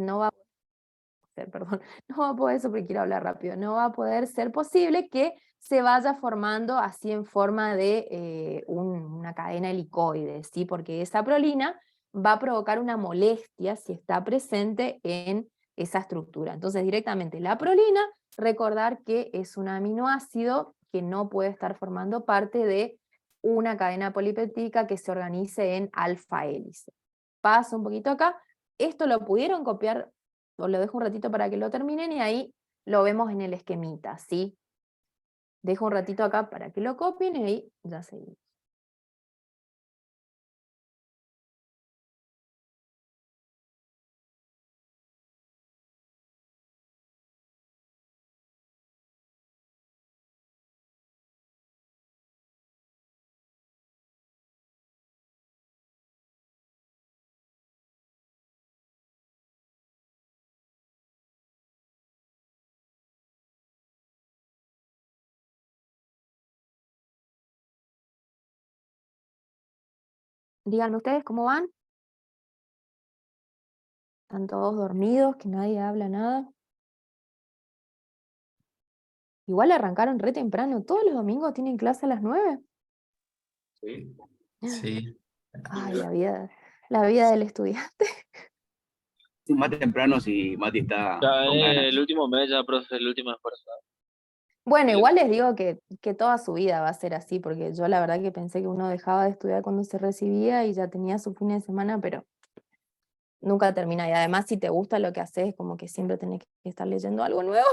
perdón, no va a poder, eso porque quiero hablar rápido, no va a poder ser posible que se vaya formando así en forma de una cadena helicoide, ¿sí? Porque esa prolina va a provocar una molestia si está presente en esa estructura. Entonces directamente la prolina, recordar que es un aminoácido que no puede estar formando parte de una cadena polipeptídica que se organice en alfa hélice. Paso un poquito acá, esto lo pudieron copiar, os lo dejo un ratito para que lo terminen y ahí lo vemos en el esquemita, ¿sí? Dejo un ratito acá para que lo copien y ahí ya seguimos. Díganme ustedes cómo van. ¿Están todos dormidos? ¿Que nadie habla nada? Igual arrancaron re temprano. ¿Todos los domingos tienen clase a las 9? Sí. Sí. Ay, la vida del estudiante. Sí, más temprano si Mati está Ya con ganas. el último mes, ya, profe, el último esfuerzo. Bueno, Sí, igual les digo que toda su vida va a ser así, porque yo la verdad que pensé que uno dejaba de estudiar cuando se recibía y ya tenía su fin de semana, pero nunca termina. Y además, si te gusta lo que haces, como que siempre tenés que estar leyendo algo nuevo.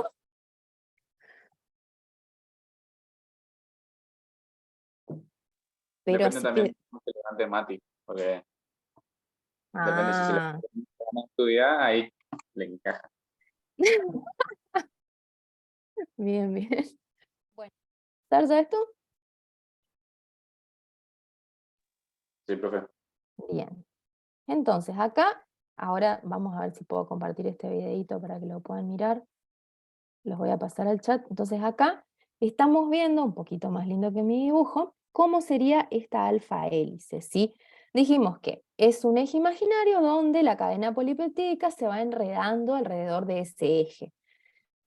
Pero depende sí que... también de cómo se levante Mati, porque depende si se le Ah, van a estudiar, ahí le encaja. bien, bien. Bueno, ¿sabes esto? Sí, profe. Bien. Entonces, acá, ahora vamos a ver si puedo compartir este videito para que lo puedan mirar. Los voy a pasar al chat. Entonces acá estamos viendo, un poquito más lindo que mi dibujo, cómo sería esta alfa hélice, ¿sí? Dijimos que es un eje imaginario donde la cadena polipeptídica se va enredando alrededor de ese eje.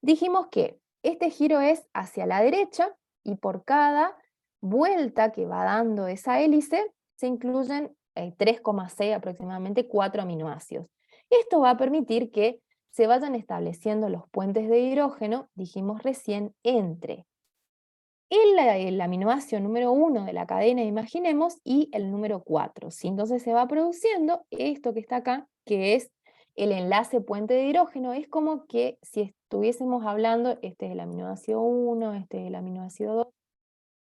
Dijimos que este giro es hacia la derecha y por cada vuelta que va dando esa hélice se incluyen 3,6 aproximadamente 4 aminoácidos. Esto va a permitir que se vayan estableciendo los puentes de hidrógeno, dijimos recién, entre el aminoácido número 1 de la cadena, imaginemos, y el número 4. ¿Sí? Entonces se va produciendo esto que está acá, que es el enlace puente de hidrógeno. Es como que si estuviésemos hablando, este es el aminoácido 1, este es el aminoácido 2,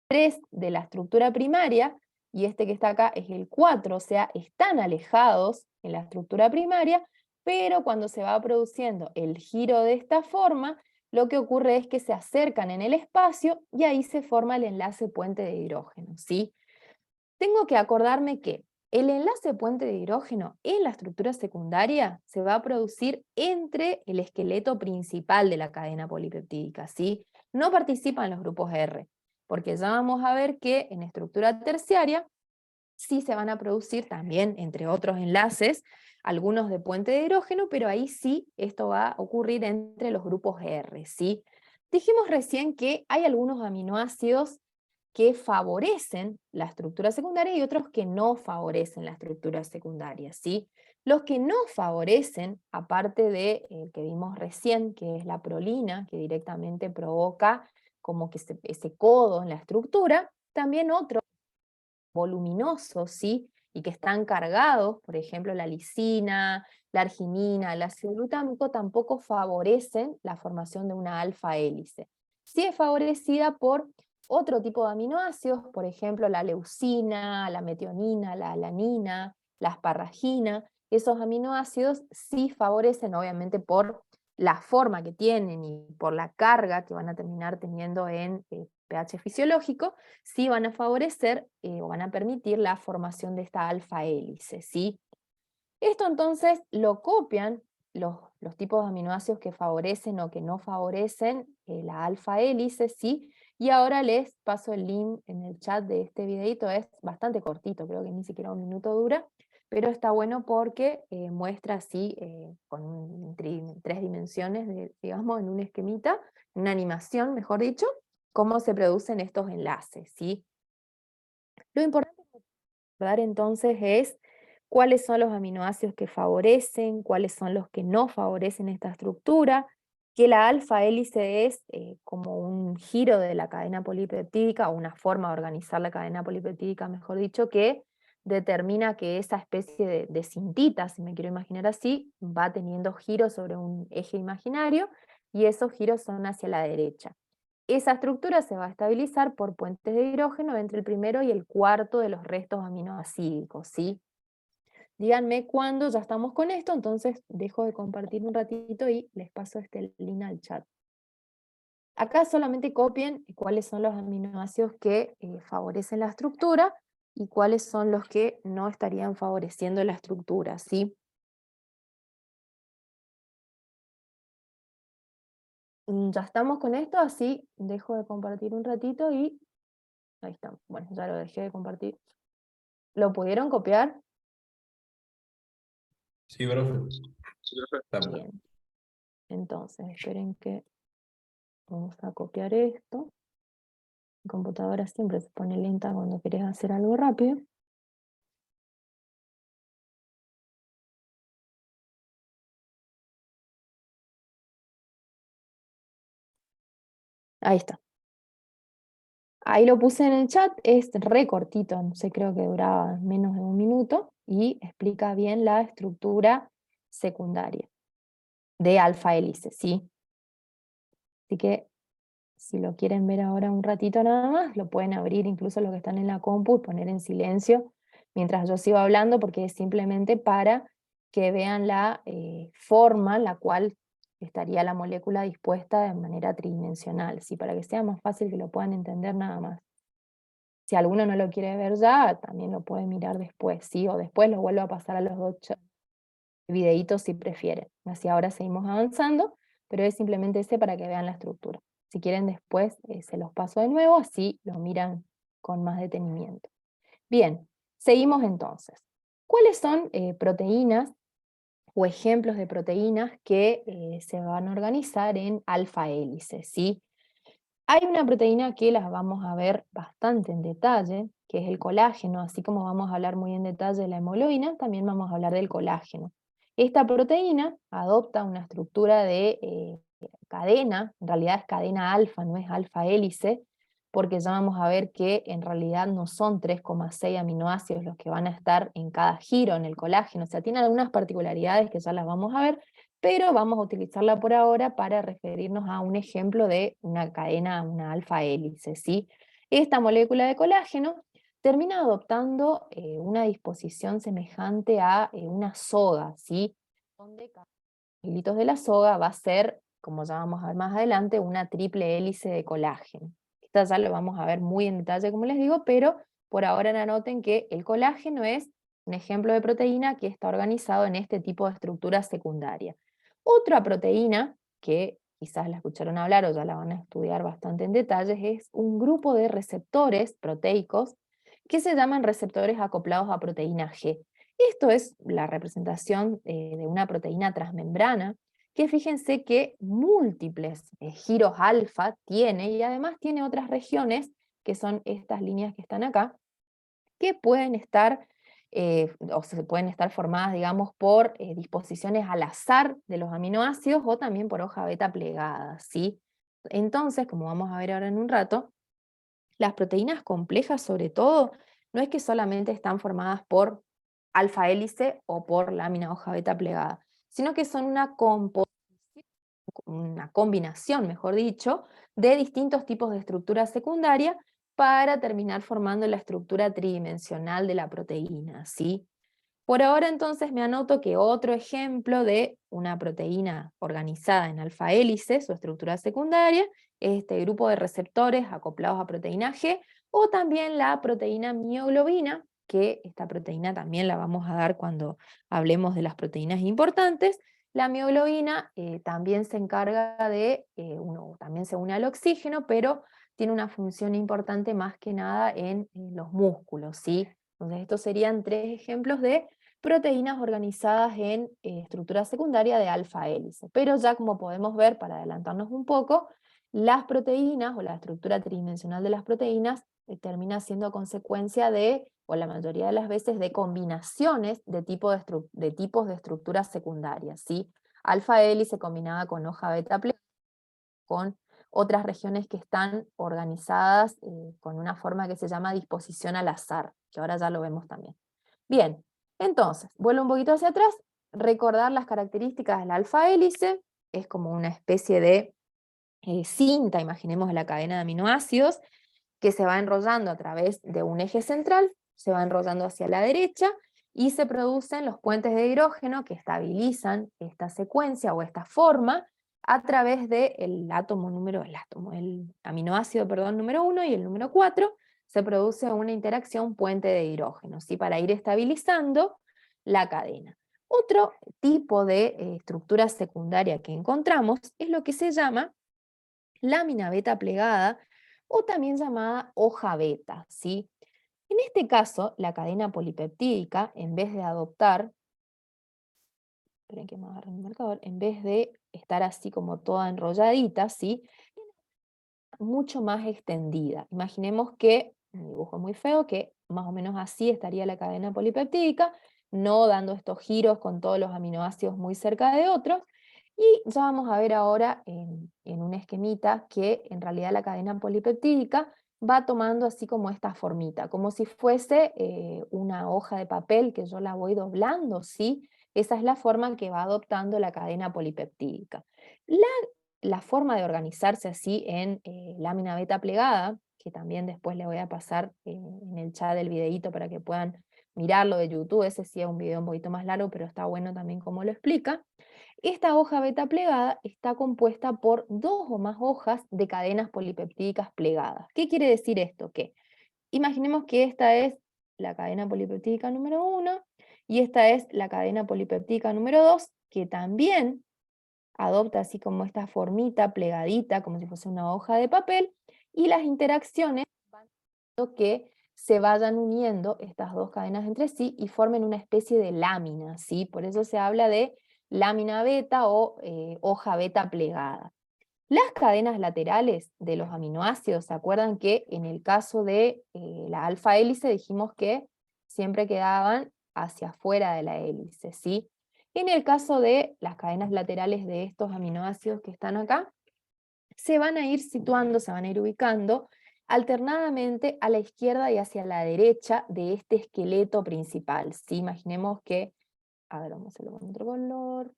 3 de la estructura primaria, y este que está acá es el 4, o sea, están alejados en la estructura primaria, pero cuando se va produciendo el giro de esta forma, lo que ocurre es que se acercan en el espacio y ahí se forma el enlace puente de hidrógeno, ¿sí? Tengo que acordarme que el enlace puente de hidrógeno en la estructura secundaria se va a producir entre el esqueleto principal de la cadena polipeptídica, ¿sí? No participan los grupos R, porque ya vamos a ver que en estructura terciaria sí se van a producir también, entre otros enlaces, algunos de puente de hidrógeno, pero ahí sí esto va a ocurrir entre los grupos R, ¿sí? Dijimos recién que hay algunos aminoácidos que favorecen la estructura secundaria y otros que no favorecen la estructura secundaria, ¿sí? Los que no favorecen, aparte de el que vimos recién, que es la prolina, que directamente provoca como que ese codo en la estructura, también otros voluminosos, ¿sí? y que están cargados, por ejemplo la lisina, la arginina, el ácido glutámico, tampoco favorecen la formación de una alfa hélice. Sí es favorecida por otro tipo de aminoácidos, por ejemplo la leucina, la metionina, la alanina, la asparragina. Esos aminoácidos sí favorecen, obviamente por la forma que tienen y por la carga que van a terminar teniendo en pH fisiológico, sí van a favorecer o van a permitir la formación de esta alfa hélice, ¿sí? Esto entonces lo copian los tipos de aminoácidos que favorecen o que no favorecen la alfa hélice, ¿sí? Y ahora les paso el link en el chat de este videito, es bastante cortito, creo que ni siquiera 1 minuto dura, pero está bueno porque muestra así, con 3 dimensiones, digamos, en un esquemita, en una animación, mejor dicho, cómo se producen estos enlaces, ¿sí? Lo importante recordar entonces es cuáles son los aminoácidos que favorecen, cuáles son los que no favorecen esta estructura, que la alfa hélice es como un giro de la cadena polipeptídica, o una forma de organizar la cadena polipeptídica, mejor dicho, que determina que esa especie de cintita, si me quiero imaginar así, va teniendo giros sobre un eje imaginario, y esos giros son hacia la derecha. Esa estructura se va a estabilizar por puentes de hidrógeno entre el primero y el cuarto de los restos aminoácidos, ¿sí? Díganme cuándo ya estamos con esto, entonces dejo de compartir un ratito y les paso este link al chat. Acá solamente copien cuáles son los aminoácidos que favorecen la estructura y cuáles son los que no estarían favoreciendo la estructura, ¿sí? Ya estamos con esto, así dejo de compartir un ratito y ahí está. Bueno, ya lo dejé de compartir. ¿Lo pudieron copiar? Sí, profe. Estamos. Bien. Entonces, esperen que vamos a copiar esto. Mi computadora siempre se pone lenta cuando querés hacer algo rápido. Ahí está. Ahí lo puse en el chat, es re cortito, no sé, creo que duraba menos de 1 minuto y explica bien la estructura secundaria de alfa hélice, ¿sí? Así que si lo quieren ver ahora un ratito nada más, lo pueden abrir incluso los que están en la compu y poner en silencio mientras yo sigo hablando, porque es simplemente para que vean la forma en la cual estaría la molécula dispuesta de manera tridimensional, ¿sí? Para que sea más fácil que lo puedan entender nada más. Si alguno no lo quiere ver ya, también lo puede mirar después, ¿sí? O después lo vuelvo a pasar a los 2 videitos si prefieren. Así ahora seguimos avanzando, pero es simplemente ese para que vean la estructura. Si quieren después se los paso de nuevo, así lo miran con más detenimiento. Bien, seguimos entonces. ¿Cuáles son proteínas o ejemplos de proteínas que se van a organizar en alfa hélice, ¿sí? Hay una proteína que las vamos a ver bastante en detalle, que es el colágeno, así como vamos a hablar muy en detalle de la hemoglobina, también vamos a hablar del colágeno. Esta proteína adopta una estructura de cadena, en realidad es cadena alfa, no es alfa hélice, porque ya vamos a ver que en realidad no son 3,6 aminoácidos los que van a estar en cada giro en el colágeno, o sea, tiene algunas particularidades que ya las vamos a ver, pero vamos a utilizarla por ahora para referirnos a un ejemplo de una cadena, una alfa hélice, ¿sí? Esta molécula de colágeno termina adoptando una disposición semejante a una soga, ¿sí? Donde cada hilitos de la soga va a ser, como ya vamos a ver más adelante, una triple hélice de colágeno. Esta ya lo vamos a ver muy en detalle, como les digo, pero por ahora anoten que el colágeno es un ejemplo de proteína que está organizado en este tipo de estructura secundaria. Otra proteína, que quizás la escucharon hablar o ya la van a estudiar bastante en detalles, es un grupo de receptores proteicos que se llaman receptores acoplados a proteína G. Esto es la representación de una proteína transmembrana, que fíjense que múltiples giros alfa tiene, y además tiene otras regiones, que son estas líneas que están acá, que pueden estar o se pueden estar formadas, digamos, por disposiciones al azar de los aminoácidos o también por hoja beta plegada, ¿sí? Entonces, como vamos a ver ahora en un rato, las proteínas complejas, sobre todo, no es que solamente están formadas por alfa hélice o por lámina hoja beta plegada, sino que son una combinación, mejor dicho, de distintos tipos de estructura secundaria para terminar formando la estructura tridimensional de la proteína, ¿sí? Por ahora entonces me anoto que otro ejemplo de una proteína organizada en alfa hélice, su estructura secundaria, es este grupo de receptores acoplados a proteína G, o también la proteína mioglobina, que esta proteína también la vamos a dar cuando hablemos de las proteínas importantes. La mioglobina también se encarga de, también se une al oxígeno, pero tiene una función importante más que nada en los músculos, ¿sí? Entonces estos serían 3 ejemplos de proteínas organizadas en estructura secundaria de alfa hélice. Pero ya como podemos ver, para adelantarnos un poco, las proteínas o la estructura tridimensional de las proteínas termina siendo consecuencia de, o la mayoría de las veces, de combinaciones de tipos de estructuras secundarias, ¿sí? Alfa hélice combinada con hoja beta plegada, con otras regiones que están organizadas con una forma que se llama disposición al azar, que ahora ya lo vemos también. Bien, entonces, vuelvo un poquito hacia atrás, recordar las características de la alfa hélice, es como una especie de cinta, imaginemos la cadena de aminoácidos, que se va enrollando a través de un eje central, se va enrollando hacia la derecha, y se producen los puentes de hidrógeno que estabilizan esta secuencia o esta forma a través del el aminoácido, perdón, número 1 y el número 4, se produce una interacción puente de hidrógeno, ¿sí? Para ir estabilizando la cadena. Otro tipo de estructura secundaria que encontramos es lo que se llama lámina beta plegada o también llamada hoja beta, ¿sí? En este caso, la cadena polipeptídica, en vez de adoptar, esperen que me agarre el marcador, en vez de estar así como toda enrolladita, ¿sí? Mucho más extendida. Imaginemos que, un dibujo muy feo, que más o menos así estaría la cadena polipeptídica, no dando estos giros con todos los aminoácidos muy cerca de otros. Y ya vamos a ver ahora en un esquemita que en realidad la cadena polipeptídica va tomando así como esta formita, como si fuese una hoja de papel que yo la voy doblando, ¿sí? Esa es la forma que va adoptando la cadena polipeptídica. La forma de organizarse así en lámina beta plegada, que también después le voy a pasar en el chat del videíto para que puedan mirarlo de YouTube, ese sí es un video un poquito más largo, pero está bueno también como lo explica. Esta hoja beta plegada está compuesta por 2 o más hojas de cadenas polipeptídicas plegadas. ¿Qué quiere decir esto? Que imaginemos que esta es la cadena polipeptídica número 1 y esta es la cadena polipeptídica número 2, que también adopta así como esta formita plegadita, como si fuese una hoja de papel, y las interacciones van haciendo que se vayan uniendo estas 2 cadenas entre sí y formen una especie de lámina, ¿sí? Por eso se habla de lámina beta o hoja beta plegada. Las cadenas laterales de los aminoácidos, ¿se acuerdan que en el caso de la alfa hélice dijimos que siempre quedaban hacia afuera de la hélice, ¿sí? En el caso de las cadenas laterales de estos aminoácidos que están acá, se van a ir situando, se van a ir ubicando alternadamente a la izquierda y hacia la derecha de este esqueleto principal, ¿sí? Imaginemos que, a ver, vamos a hacerlo con otro color,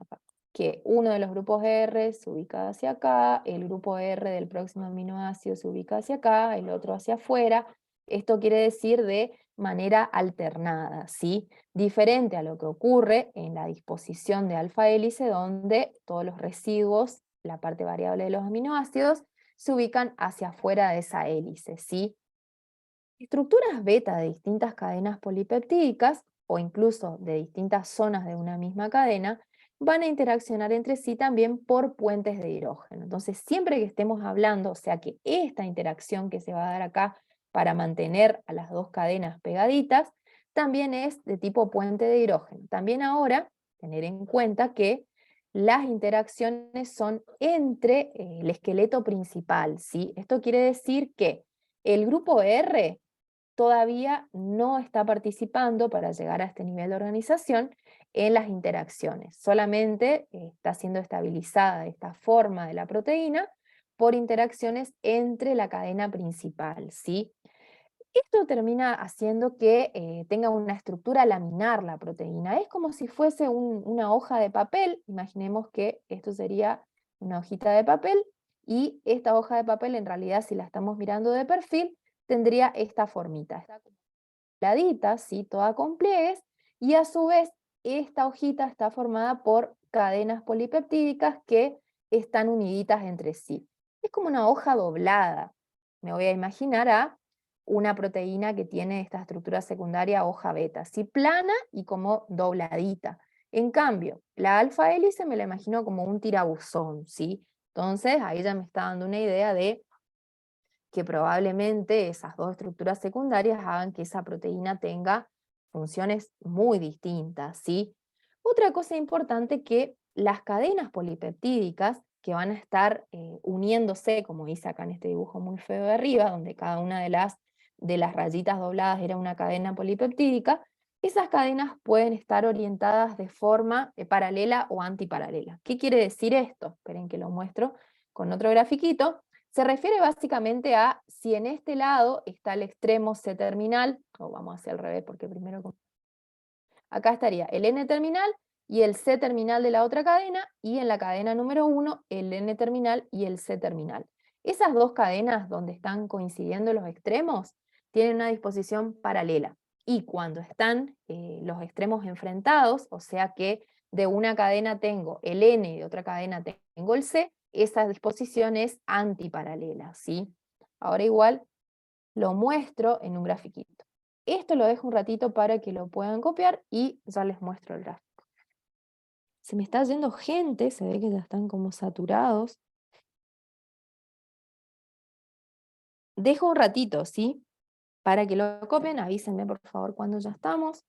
acá, que uno de los grupos R se ubica hacia acá, el grupo R del próximo aminoácido se ubica hacia acá, el otro hacia afuera. Esto quiere decir de manera alternada, ¿sí? Diferente a lo que ocurre en la disposición de alfa hélice, donde todos los residuos, la parte variable de los aminoácidos, se ubican hacia afuera de esa hélice, ¿sí? Estructuras beta de distintas cadenas polipeptídicas, o incluso de distintas zonas de una misma cadena, van a interaccionar entre sí también por puentes de hidrógeno. Entonces, siempre que estemos hablando, o sea que esta interacción que se va a dar acá para mantener a las 2 cadenas pegaditas, también es de tipo puente de hidrógeno. También ahora, tener en cuenta que las interacciones son entre el esqueleto principal, ¿sí? Esto quiere decir que el grupo R todavía no está participando para llegar a este nivel de organización en las interacciones. Solamente está siendo estabilizada esta forma de la proteína por interacciones entre la cadena principal, ¿sí? Esto termina haciendo que tenga una estructura laminar la proteína. Es como si fuese una hoja de papel. Imaginemos que esto sería una hojita de papel, y esta hoja de papel, en realidad, si la estamos mirando de perfil, tendría esta formita. Está dobladita, ¿sí? Toda con pliegues, y a su vez esta hojita está formada por cadenas polipeptídicas que están uniditas entre sí. Es como una hoja doblada. Me voy a imaginar a una proteína que tiene esta estructura secundaria hoja beta, así plana y como dobladita. En cambio, la alfa hélice me la imagino como un tirabuzón, ¿sí? Entonces ahí ya me está dando una idea de que probablemente esas dos estructuras secundarias hagan que esa proteína tenga funciones muy distintas, ¿sí? Otra cosa importante, que las cadenas polipeptídicas que van a estar uniéndose, como dice acá en este dibujo muy feo de arriba, donde cada una de las rayitas dobladas era una cadena polipeptídica, esas cadenas pueden estar orientadas de forma paralela o antiparalela. ¿Qué quiere decir esto? Esperen que lo muestro con otro grafiquito. Se refiere básicamente a si en este lado está el extremo C-terminal, o vamos hacia el revés porque primero... Acá estaría el N-terminal y el C-terminal de la otra cadena, y en la cadena número 1 el N-terminal y el C-terminal. Esas dos cadenas donde están coincidiendo los extremos tienen una disposición paralela, y cuando están los extremos enfrentados, o sea que de una cadena tengo el N y de otra cadena tengo el C, esa disposición es antiparalela, ¿sí? Ahora igual lo muestro en un grafiquito. Esto lo dejo un ratito para que lo puedan copiar y ya les muestro el gráfico. Se me está yendo gente, se ve que ya están como saturados. Dejo un ratito, ¿sí? Para que lo copien, avísenme por favor cuando ya estamos.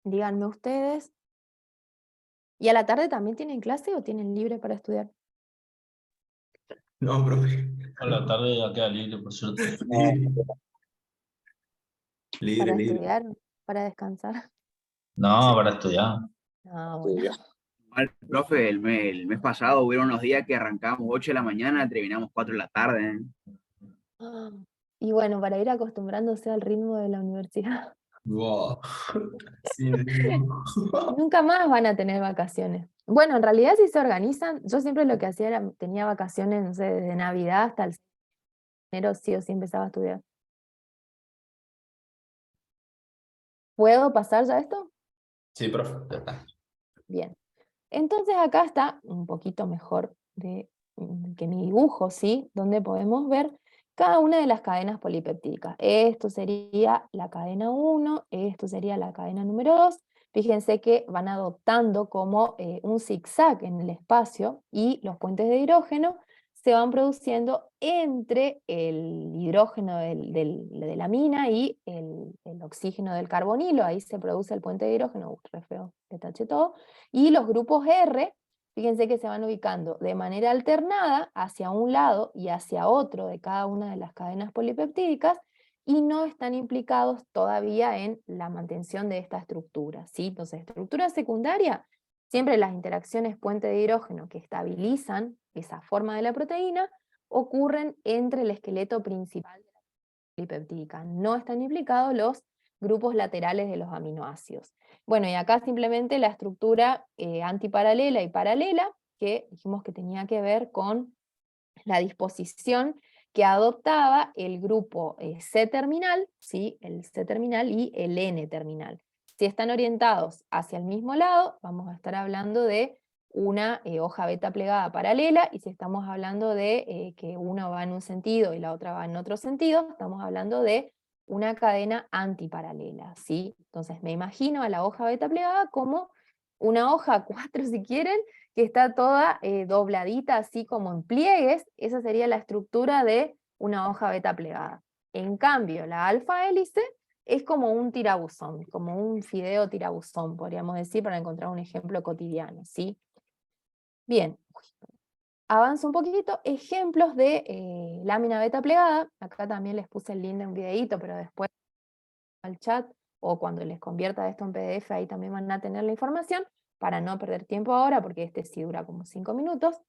Díganme ustedes. ¿Y a la tarde también tienen clase o tienen libre para estudiar? No, profe. A la tarde ya queda libre, por suerte. Libre, ¿Para libre. estudiar? ¿Para descansar? No, para estudiar. Ah, bueno. Mal, profe, el mes pasado hubieron unos días que arrancábamos 8 de la mañana, terminamos 4 de la tarde. Ah, y bueno, para ir acostumbrándose al ritmo de la universidad. Wow. Sí, no. Nunca más van a tener vacaciones. Bueno, en realidad si se organizan, yo siempre lo que hacía era, tenía vacaciones, no sé, desde Navidad hasta el enero, sí o sí empezaba a estudiar. ¿Puedo pasar ya esto? Sí, profe. Ya está. Bien. Entonces acá está un poquito mejor que mi dibujo, ¿sí? Donde podemos ver cada una de las cadenas polipeptídicas. Esto sería la cadena 1, esto sería la cadena número 2. Fíjense que van adoptando como un zigzag en el espacio, y los puentes de hidrógeno se van produciendo entre el hidrógeno de la amina y el oxígeno del carbonilo. Ahí se produce el puente de hidrógeno, re feo, le taché todo. Y los grupos R, fíjense que se van ubicando de manera alternada hacia un lado y hacia otro de cada una de las cadenas polipeptídicas, y no están implicados todavía en la mantención de esta estructura, ¿sí? Entonces, estructura secundaria, siempre las interacciones puente de hidrógeno que estabilizan esa forma de la proteína ocurren entre el esqueleto principal de la polipeptídica. No están implicados los grupos laterales de los aminoácidos. Bueno, y acá simplemente la estructura antiparalela y paralela, que dijimos que tenía que ver con la disposición que adoptaba el grupo C-terminal, ¿sí? El C-terminal y el N-terminal. Si están orientados hacia el mismo lado, vamos a estar hablando de una hoja beta plegada paralela, y si estamos hablando de que una va en un sentido y la otra va en otro sentido, estamos hablando de una cadena antiparalela, ¿sí? Entonces me imagino a la hoja beta plegada como una hoja 4 si quieren, que está toda dobladita así como en pliegues. Esa sería la estructura de una hoja beta plegada. En cambio, la alfa hélice es como un tirabuzón, como un fideo tirabuzón, podríamos decir, para encontrar un ejemplo cotidiano, ¿sí? Bien, avanzo un poquito. Ejemplos de lámina beta plegada. Acá también les puse el link de un videíto, pero después al chat, o cuando les convierta esto en PDF, ahí también van a tener la información, para no perder tiempo ahora, porque este sí dura como 5 minutos.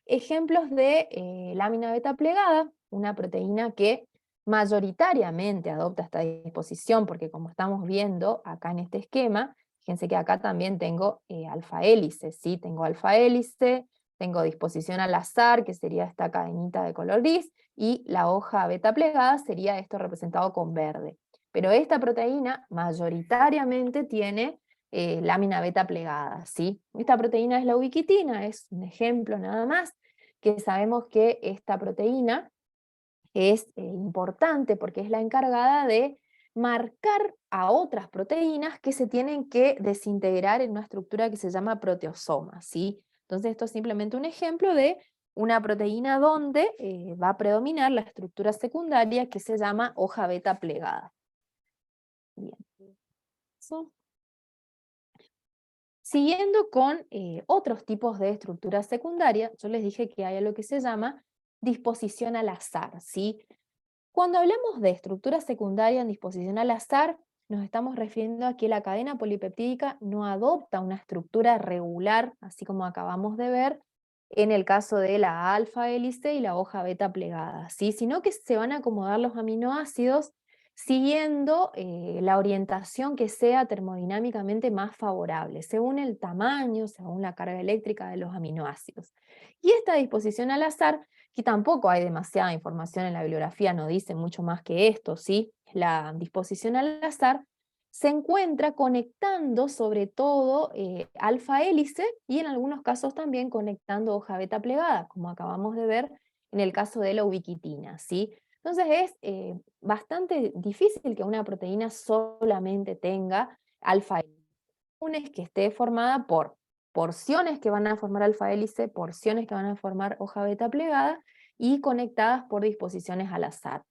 Ejemplos de lámina beta plegada, una proteína que mayoritariamente adopta esta disposición, porque como estamos viendo acá en este esquema, fíjense que acá también tengo alfa hélice, ¿sí? Tengo alfa hélice, tengo disposición al azar, que sería esta cadenita de color gris, y la hoja beta plegada sería esto representado con verde. Pero esta proteína mayoritariamente tiene lámina beta plegada, ¿sí? Esta proteína es la ubiquitina, es un ejemplo nada más, que sabemos que esta proteína es importante porque es la encargada de marcar a otras proteínas que se tienen que desintegrar en una estructura que se llama proteosoma, ¿sí? Entonces esto es simplemente un ejemplo de una proteína donde va a predominar la estructura secundaria que se llama hoja beta plegada. Bien. Siguiendo con otros tipos de estructura secundaria, yo les dije que hay algo que se llama disposición al azar, ¿sí? Cuando hablamos de estructura secundaria en disposición al azar, nos estamos refiriendo a que la cadena polipeptídica no adopta una estructura regular, así como acabamos de ver en el caso de la alfa hélice y la hoja beta plegada, ¿sí? Sino que se van a acomodar los aminoácidos siguiendo la orientación que sea termodinámicamente más favorable, según el tamaño, según la carga eléctrica de los aminoácidos. Y esta disposición al azar, que tampoco hay demasiada información en la bibliografía, no dice mucho más que esto, ¿sí? La disposición al azar se encuentra conectando sobre todo alfa hélice y en algunos casos también conectando hoja beta plegada, como acabamos de ver en el caso de la ubiquitina, ¿sí? Entonces es bastante difícil que una proteína solamente tenga alfa hélice. Una es que esté formada por porciones que van a formar alfa hélice, porciones que van a formar hoja beta plegada y conectadas por disposiciones al azar.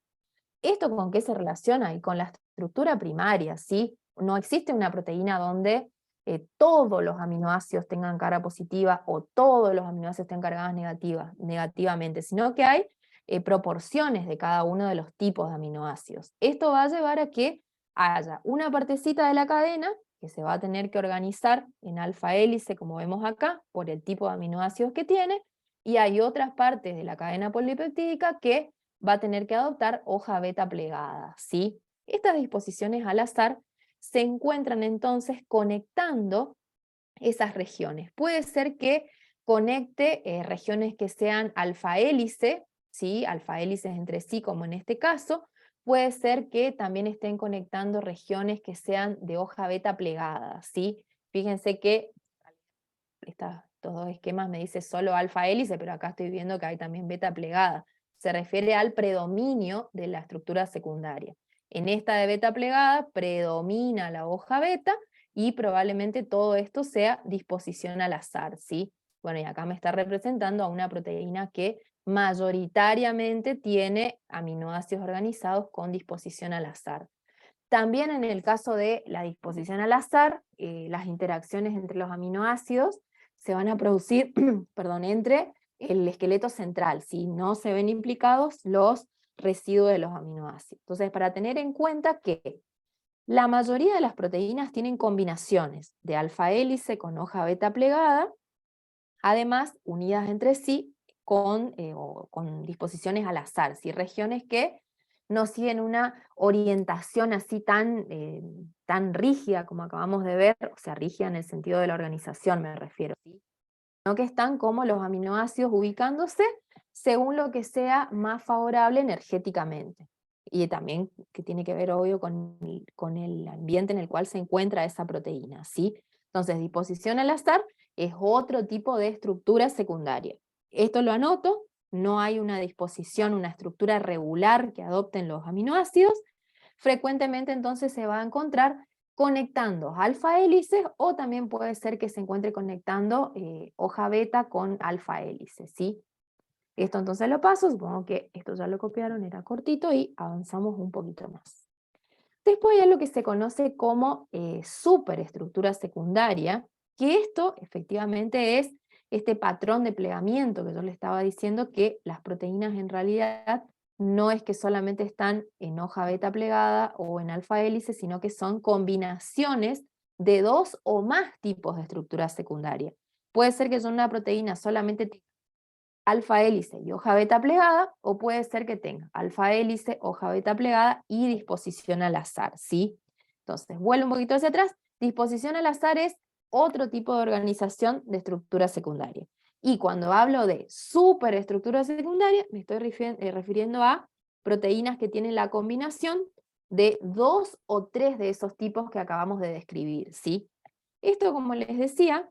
¿Esto con qué se relaciona? Y con la estructura primaria, ¿sí? No existe una proteína donde todos los aminoácidos tengan carga positiva o todos los aminoácidos estén cargados negativamente, sino que hay proporciones de cada uno de los tipos de aminoácidos. Esto va a llevar a que haya una partecita de la cadena que se va a tener que organizar en alfa hélice, como vemos acá, por el tipo de aminoácidos que tiene, y hay otras partes de la cadena polipeptídica que va a tener que adoptar hoja beta plegada, ¿sí? Estas disposiciones al azar se encuentran entonces conectando esas regiones. Puede ser que conecte regiones que sean alfa hélice, ¿sí? Alfa hélices entre sí, como en este caso. Puede ser que también estén conectando regiones que sean de hoja beta plegada, ¿sí? Fíjense que estos dos esquemas me dice solo alfa hélice, pero acá estoy viendo que hay también beta plegada. Se refiere al predominio de la estructura secundaria. En esta de beta plegada predomina la hoja beta y probablemente todo esto sea disposición al azar, ¿sí? Bueno, y acá me está representando a una proteína que mayoritariamente tiene aminoácidos organizados con disposición al azar. También en el caso de la disposición al azar, las interacciones entre los aminoácidos se van a producir perdón, entre el esqueleto central, ¿sí? No se ven implicados los residuos de los aminoácidos. Entonces, para tener en cuenta que la mayoría de las proteínas tienen combinaciones de alfa hélice con hoja beta plegada, además unidas entre sí con disposiciones al azar, ¿sí? Regiones que no siguen una orientación así tan rígida como acabamos de ver, o sea, rígida en el sentido de la organización me refiero, ¿sí? Sino que están como los aminoácidos ubicándose según lo que sea más favorable energéticamente. Y también que tiene que ver, obvio, con el ambiente en el cual se encuentra esa proteína, ¿sí? Entonces, disposición al azar es otro tipo de estructura secundaria. Esto lo anoto, no hay una disposición, una estructura regular que adopten los aminoácidos. Frecuentemente entonces se va a encontrar conectando alfa hélices, o también puede ser que se encuentre conectando hoja beta con alfa hélice, ¿sí? Esto entonces lo paso, supongo que esto ya lo copiaron, era cortito, y avanzamos un poquito más. Después hay lo que se conoce como superestructura secundaria, que esto efectivamente es este patrón de plegamiento que yo le estaba diciendo, que las proteínas en realidad no es que solamente están en hoja beta plegada o en alfa hélice, sino que son combinaciones de dos o más tipos de estructura secundaria. Puede ser que una proteína solamente tenga alfa hélice y hoja beta plegada, o puede ser que tenga alfa hélice, hoja beta plegada y disposición al azar, ¿sí? Entonces, vuelvo un poquito hacia atrás. Disposición al azar es otro tipo de organización de estructura secundaria. Y cuando hablo de superestructura secundaria, me estoy refiriendo a proteínas que tienen la combinación de 2 o 3 de esos tipos que acabamos de describir, ¿sí? Esto, como les decía,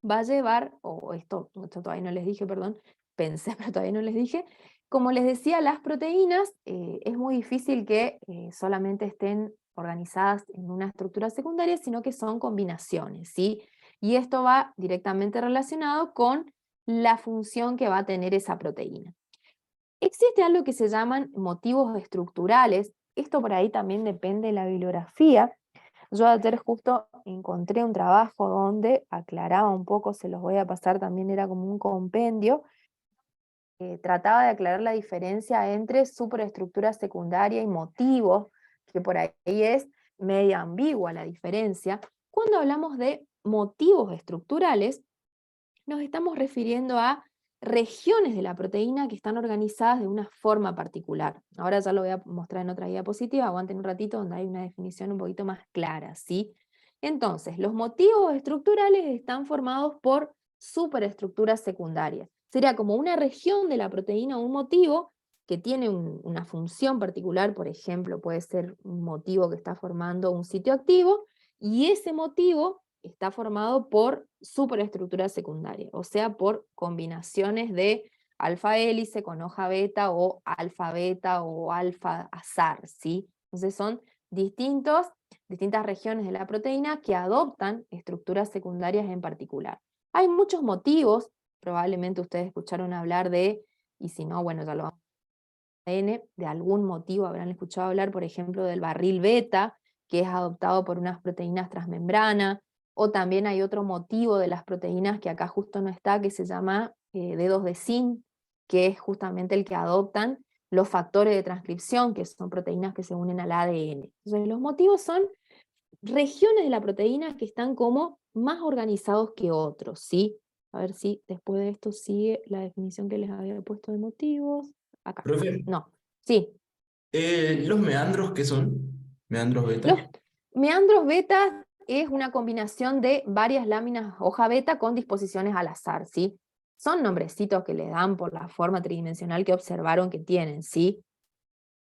va a llevar, o esto todavía no les dije, perdón, pensé, pero todavía no les dije, como les decía, las proteínas es muy difícil que solamente estén organizadas en una estructura secundaria, sino que son combinaciones, ¿sí? Y esto va directamente relacionado con la función que va a tener esa proteína. Existe algo que se llaman motivos estructurales. Esto por ahí también depende de la bibliografía. Yo ayer justo encontré un trabajo donde aclaraba un poco, se los voy a pasar, también era como un compendio, trataba de aclarar la diferencia entre superestructura secundaria y motivos, que por ahí es media ambigua la diferencia. Cuando hablamos de motivos estructurales, nos estamos refiriendo a regiones de la proteína que están organizadas de una forma particular. Ahora ya lo voy a mostrar en otra diapositiva, aguanten un ratito donde hay una definición un poquito más clara, ¿sí? Entonces, los motivos estructurales están formados por superestructuras secundarias. Sería como una región de la proteína, un motivo que tiene una función particular, por ejemplo, puede ser un motivo que está formando un sitio activo, y ese motivo está formado por superestructuras secundarias, o sea, por combinaciones de alfa hélice con hoja beta o alfa azar, ¿sí? Entonces son distintas regiones de la proteína que adoptan estructuras secundarias en particular. Hay muchos motivos, probablemente ustedes escucharon hablar de, y si no, bueno, ya lo vamos a ver, de algún motivo habrán escuchado hablar, por ejemplo, del barril beta, que es adoptado por unas proteínas transmembrana, o también hay otro motivo de las proteínas que acá justo no está, que se llama dedos de zinc, que es justamente el que adoptan los factores de transcripción, que son proteínas que se unen al ADN. Entonces los motivos son regiones de la proteína que están como más organizados que otros, ¿sí? A ver si después de esto sigue la definición que les había puesto de motivos. Acá. Profe, No, sí. ¿los meandros qué son? ¿Meandros beta? Los meandros beta es una combinación de varias láminas hoja beta con disposiciones al azar, ¿sí? Son nombrecitos que le dan por la forma tridimensional que observaron que tienen, ¿sí?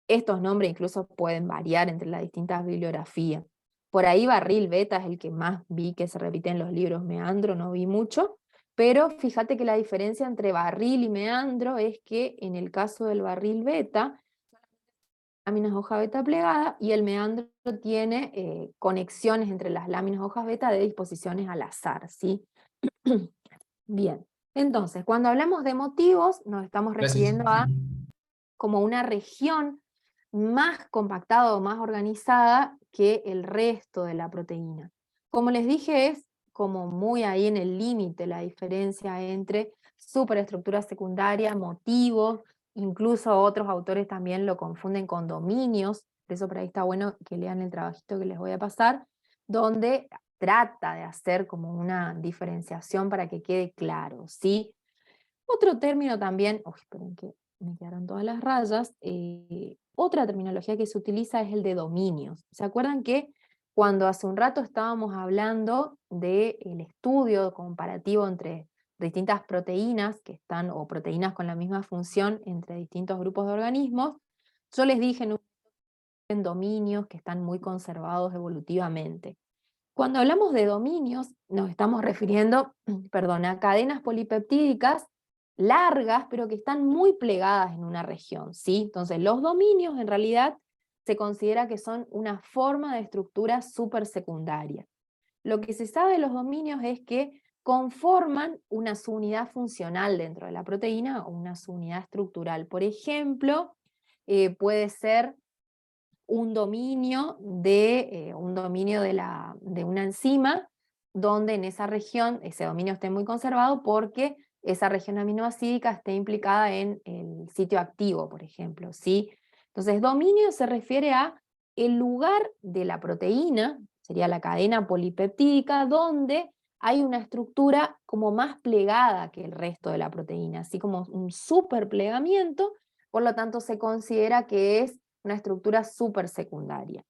Estos nombres incluso pueden variar entre las distintas bibliografías. Por ahí barril beta es el que más vi que se repite en los libros, meandro no vi mucho, pero fíjate que la diferencia entre barril y meandro es que en el caso del barril beta, láminas hoja beta plegada, y el meandro tiene conexiones entre las láminas hojas beta de disposiciones al azar, ¿sí? Bien, entonces, cuando hablamos de motivos, nos estamos Gracias. refiriendo a como una región más compactada o más organizada que el resto de la proteína. Como les dije, es como muy ahí en el límite la diferencia entre superestructura secundaria, motivos, incluso otros autores también lo confunden con dominios, por eso por ahí está bueno que lean el trabajito que les voy a pasar, donde trata de hacer como una diferenciación para que quede claro, ¿sí? Otro término también, esperen que me quedaron todas las rayas, otra terminología que se utiliza es el de dominios. ¿Se acuerdan que cuando hace un rato estábamos hablando del estudio comparativo entre distintas proteínas que están, o proteínas con la misma función entre distintos grupos de organismos? Yo les dije en dominios que están muy conservados evolutivamente. Cuando hablamos de dominios, nos estamos refiriendo, perdón, a cadenas polipeptídicas largas, pero que están muy plegadas en una región, ¿sí? Entonces, los dominios en realidad se considera que son una forma de estructura supersecundaria. Lo que se sabe de los dominios es que conforman una subunidad funcional dentro de la proteína o una subunidad estructural. Por ejemplo, puede ser un dominio de una enzima, donde en esa región ese dominio esté muy conservado porque esa región aminoácida esté implicada en el sitio activo, por ejemplo, ¿sí? Entonces, dominio se refiere a el lugar de la proteína, sería la cadena polipeptídica, donde hay una estructura como más plegada que el resto de la proteína, así como un superplegamiento, por lo tanto se considera que es una estructura supersecundaria.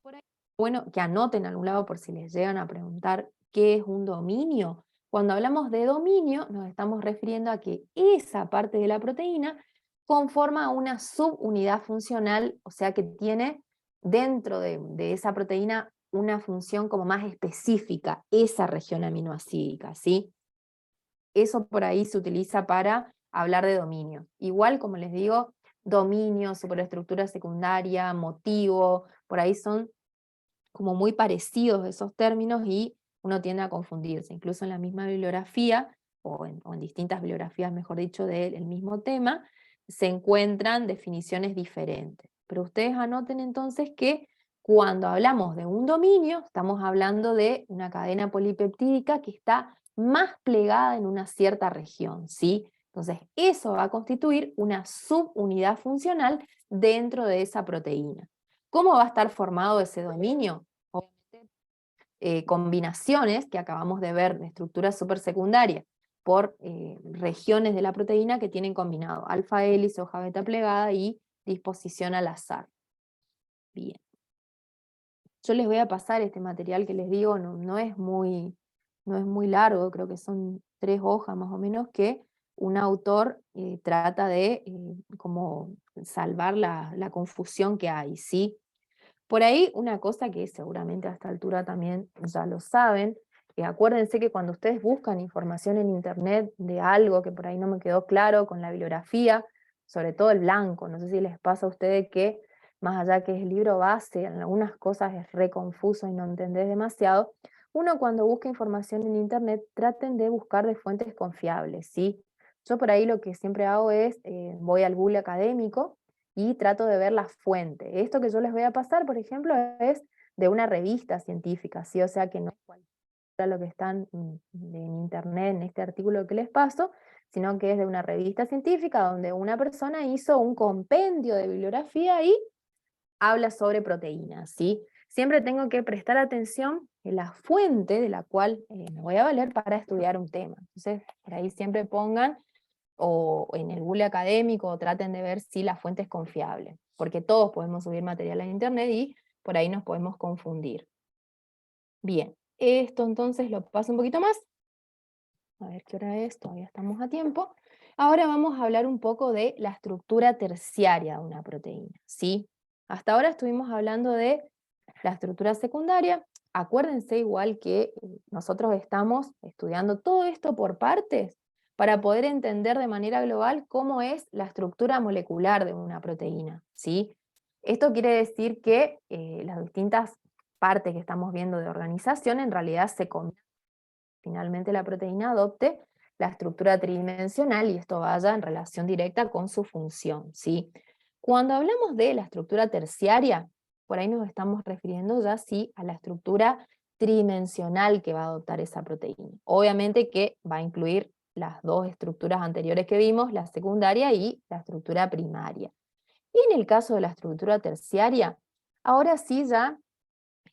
Por ahí, bueno, que anoten a algún lado por si les llegan a preguntar qué es un dominio. Cuando hablamos de dominio, nos estamos refiriendo a que esa parte de la proteína conforma una subunidad funcional, o sea que tiene dentro de esa proteína una función como más específica, esa región aminoácida, ¿sí? Eso por ahí se utiliza para hablar de dominio. Igual, como les digo, dominio, superestructura secundaria, motivo, por ahí son como muy parecidos esos términos y uno tiende a confundirse. Incluso en la misma bibliografía, o en distintas bibliografías, mejor dicho, del mismo tema, se encuentran definiciones diferentes. Pero ustedes anoten entonces que cuando hablamos de un dominio, estamos hablando de una cadena polipeptídica que está más plegada en una cierta región, ¿sí? Entonces, eso va a constituir una subunidad funcional dentro de esa proteína. ¿Cómo va a estar formado ese dominio? Obviamente, combinaciones que acabamos de ver de estructura supersecundaria por regiones de la proteína que tienen combinado alfa hélice, hoja beta plegada y disposición al azar. Bien. Yo les voy a pasar este material que les digo, no es muy largo, creo que son 3 hojas más o menos, que un autor trata de como salvar la confusión que hay, ¿sí? Por ahí una cosa que seguramente a esta altura también ya lo saben, acuérdense que cuando ustedes buscan información en internet de algo que por ahí no me quedó claro con la bibliografía, sobre todo el blanco, no sé si les pasa a ustedes que más allá que es el libro base, en algunas cosas es re confuso y no entendés demasiado, uno cuando busca información en internet traten de buscar de fuentes confiables, ¿sí? Yo por ahí lo que siempre hago es, voy al Google académico, y trato de ver la fuente. Esto que yo les voy a pasar, por ejemplo, es de una revista científica, ¿sí? O sea que no es cualquiera lo que está en internet, en este artículo que les paso, sino que es de una revista científica donde una persona hizo un compendio de bibliografía y habla sobre proteínas, ¿sí? Siempre tengo que prestar atención en la fuente de la cual me voy a valer para estudiar un tema. Entonces, por ahí siempre pongan o en el Google académico, o traten de ver si la fuente es confiable, porque todos podemos subir material a internet y por ahí nos podemos confundir. Bien, esto entonces lo paso un poquito más. A ver qué hora es, todavía estamos a tiempo. Ahora vamos a hablar un poco de la estructura terciaria de una proteína, ¿sí? Hasta ahora estuvimos hablando de la estructura secundaria. Acuérdense igual que nosotros estamos estudiando todo esto por partes para poder entender de manera global cómo es la estructura molecular de una proteína, ¿sí? Esto quiere decir que las distintas partes que estamos viendo de organización en realidad se combinan. Finalmente la proteína adopte la estructura tridimensional y esto vaya en relación directa con su función, ¿sí? Cuando hablamos de la estructura terciaria, por ahí nos estamos refiriendo ya sí a la estructura tridimensional que va a adoptar esa proteína. Obviamente que va a incluir las dos estructuras anteriores que vimos, la secundaria y la estructura primaria. Y en el caso de la estructura terciaria, ahora sí ya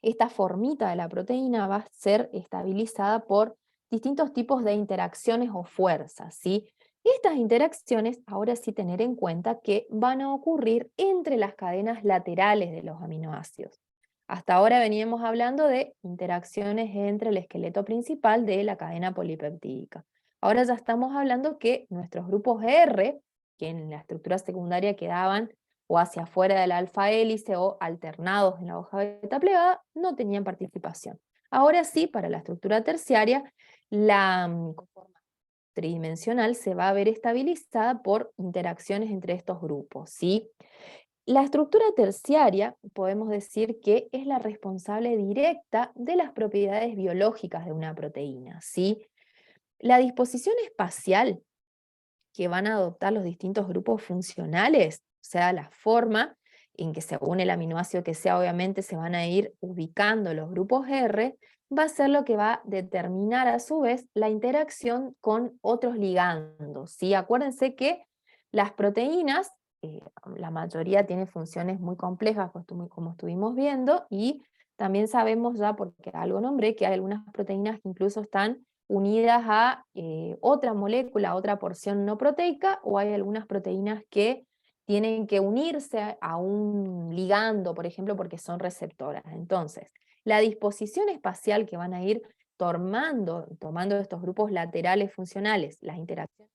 esta formita de la proteína va a ser estabilizada por distintos tipos de interacciones o fuerzas, ¿sí? Estas interacciones, ahora sí tener en cuenta que van a ocurrir entre las cadenas laterales de los aminoácidos. Hasta ahora veníamos hablando de interacciones entre el esqueleto principal de la cadena polipeptídica. Ahora ya estamos hablando que nuestros grupos R, que en la estructura secundaria quedaban o hacia afuera del alfa hélice o alternados en la hoja beta plegada, no tenían participación. Ahora sí, para la estructura terciaria, la conformación tridimensional se va a ver estabilizada por interacciones entre estos grupos, ¿sí? La estructura terciaria, podemos decir que es la responsable directa de las propiedades biológicas de una proteína, ¿sí? La disposición espacial que van a adoptar los distintos grupos funcionales, o sea, la forma en que según el aminoácido que sea, obviamente se van a ir ubicando los grupos R, va a ser lo que va a determinar a su vez la interacción con otros ligandos, ¿sí? Acuérdense que las proteínas, la mayoría tiene funciones muy complejas, como estuvimos viendo, y también sabemos ya, porque algo nombré, que hay algunas proteínas que incluso están unidas a otra molécula, otra porción no proteica, o hay algunas proteínas que tienen que unirse a un ligando, por ejemplo, porque son receptoras. Entonces, la disposición espacial que van a ir tomando estos grupos laterales funcionales, las interacciones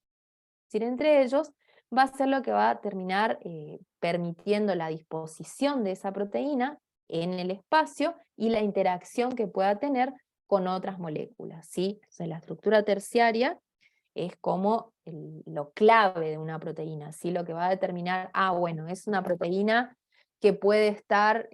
entre ellos, va a ser lo que va a terminar permitiendo la disposición de esa proteína en el espacio y la interacción que pueda tener con otras moléculas, ¿sí? O sea, la estructura terciaria es como lo clave de una proteína, ¿sí? Lo que va a determinar, bueno, es una proteína que puede estar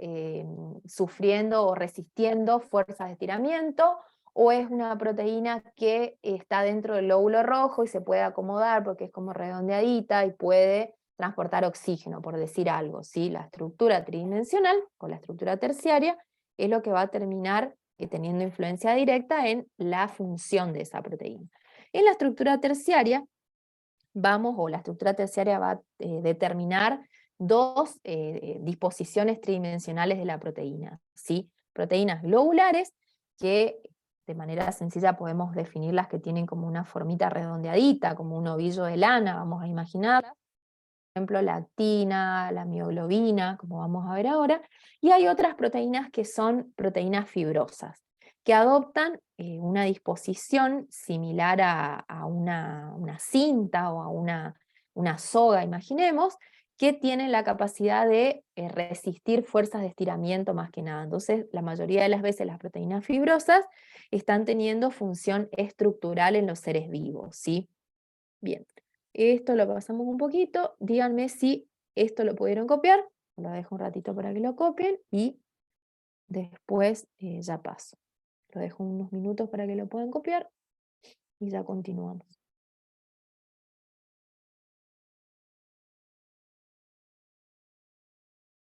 sufriendo o resistiendo fuerzas de estiramiento, o es una proteína que está dentro del lóbulo rojo y se puede acomodar porque es como redondeadita y puede transportar oxígeno, por decir algo, ¿sí? La estructura tridimensional o la estructura terciaria es lo que va a terminar teniendo influencia directa en la función de esa proteína. En la estructura terciaria la estructura terciaria va a determinar dos disposiciones tridimensionales de la proteína, ¿sí? Proteínas globulares, que de manera sencilla podemos definirlas que tienen como una formita redondeadita, como un ovillo de lana, vamos a imaginar. Por ejemplo, la actina, la mioglobina, como vamos a ver ahora, y hay otras proteínas que son proteínas fibrosas, que adoptan una disposición similar a una cinta o a una soga, imaginemos, que tienen la capacidad de resistir fuerzas de estiramiento más que nada. Entonces, la mayoría de las veces las proteínas fibrosas están teniendo función estructural en los seres vivos, ¿sí? Bien. Esto lo pasamos un poquito, díganme si esto lo pudieron copiar, lo dejo un ratito para que lo copien y después ya paso. Lo dejo unos minutos para que lo puedan copiar y ya continuamos.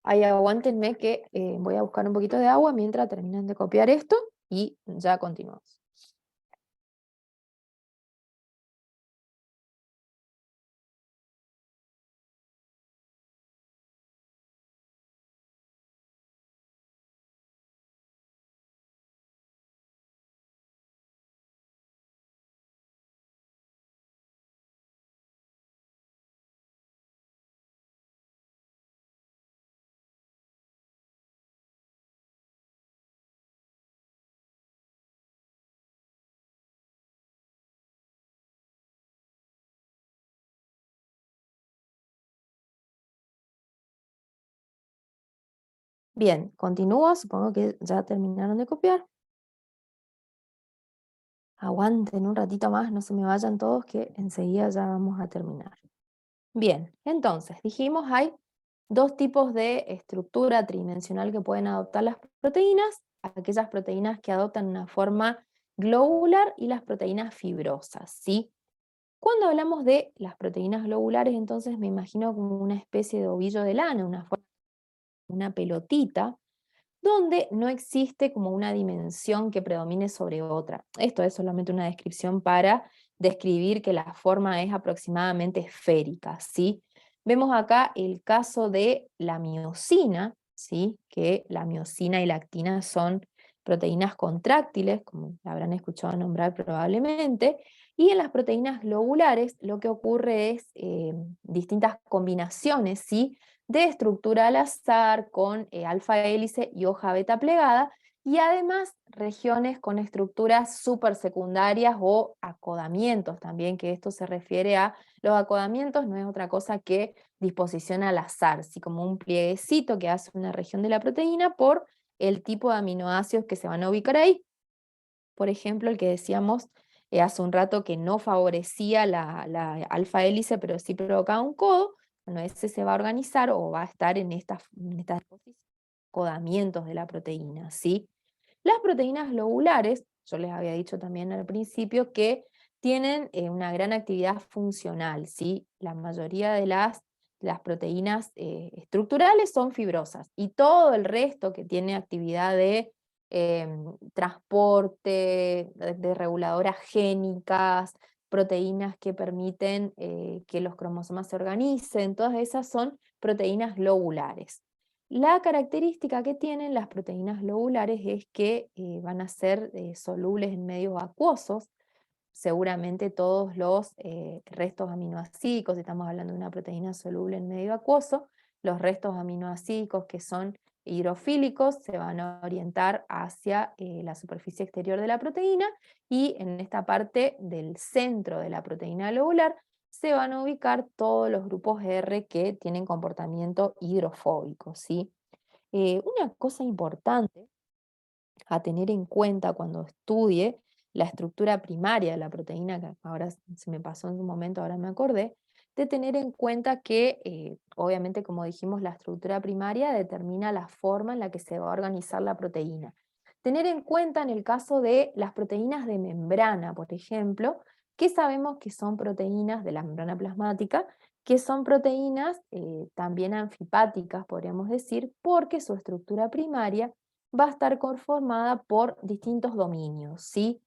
Ahí aguántenme que voy a buscar un poquito de agua mientras terminan de copiar esto y ya continuamos. Bien, continúo, supongo que ya terminaron de copiar. Aguanten un ratito más, no se me vayan todos, que enseguida ya vamos a terminar. Bien, entonces, dijimos hay dos tipos de estructura tridimensional que pueden adoptar las proteínas, aquellas proteínas que adoptan una forma globular y las proteínas fibrosas, ¿sí? Cuando hablamos de las proteínas globulares, entonces me imagino como una especie de ovillo de lana, una pelotita, donde no existe como una dimensión que predomine sobre otra. Esto es solamente una descripción para describir que la forma es aproximadamente esférica, ¿sí? Vemos acá el caso de la miosina, ¿sí? Que la miosina y la actina son proteínas contráctiles, como la habrán escuchado nombrar probablemente, y en las proteínas globulares lo que ocurre es distintas combinaciones, ¿sí? De estructura al azar con alfa hélice y hoja beta plegada, y además regiones con estructuras supersecundarias o acodamientos también, que esto se refiere a los acodamientos, no es otra cosa que disposición al azar, así como un plieguecito que hace una región de la proteína por el tipo de aminoácidos que se van a ubicar ahí. Por ejemplo, el que decíamos hace un rato que no favorecía la alfa hélice, pero sí provocaba un codo. Bueno, ese se va a organizar o va a estar en estas acodamientos de la proteína, ¿sí? Las proteínas globulares, yo les había dicho también al principio que tienen una gran actividad funcional, ¿sí? La mayoría de las proteínas estructurales son fibrosas y todo el resto que tiene actividad de transporte, de reguladoras génicas, proteínas que permiten que los cromosomas se organicen, todas esas son proteínas globulares. La característica que tienen las proteínas globulares es que van a ser solubles en medios acuosos, seguramente todos los restos aminoácidos, si estamos hablando de una proteína soluble en medio acuoso, los restos aminoácidos que son hidrofílicos se van a orientar hacia la superficie exterior de la proteína y en esta parte del centro de la proteína globular se van a ubicar todos los grupos R que tienen comportamiento hidrofóbico, ¿sí? Una cosa importante a tener en cuenta cuando estudie la estructura primaria de la proteína, que ahora se me pasó en un momento, ahora me acordé, de tener en cuenta que, obviamente, como dijimos, la estructura primaria determina la forma en la que se va a organizar la proteína. Tener en cuenta en el caso de las proteínas de membrana, por ejemplo, que sabemos que son proteínas de la membrana plasmática, que son proteínas también anfipáticas, podríamos decir, porque su estructura primaria va a estar conformada por distintos dominios, ¿sí?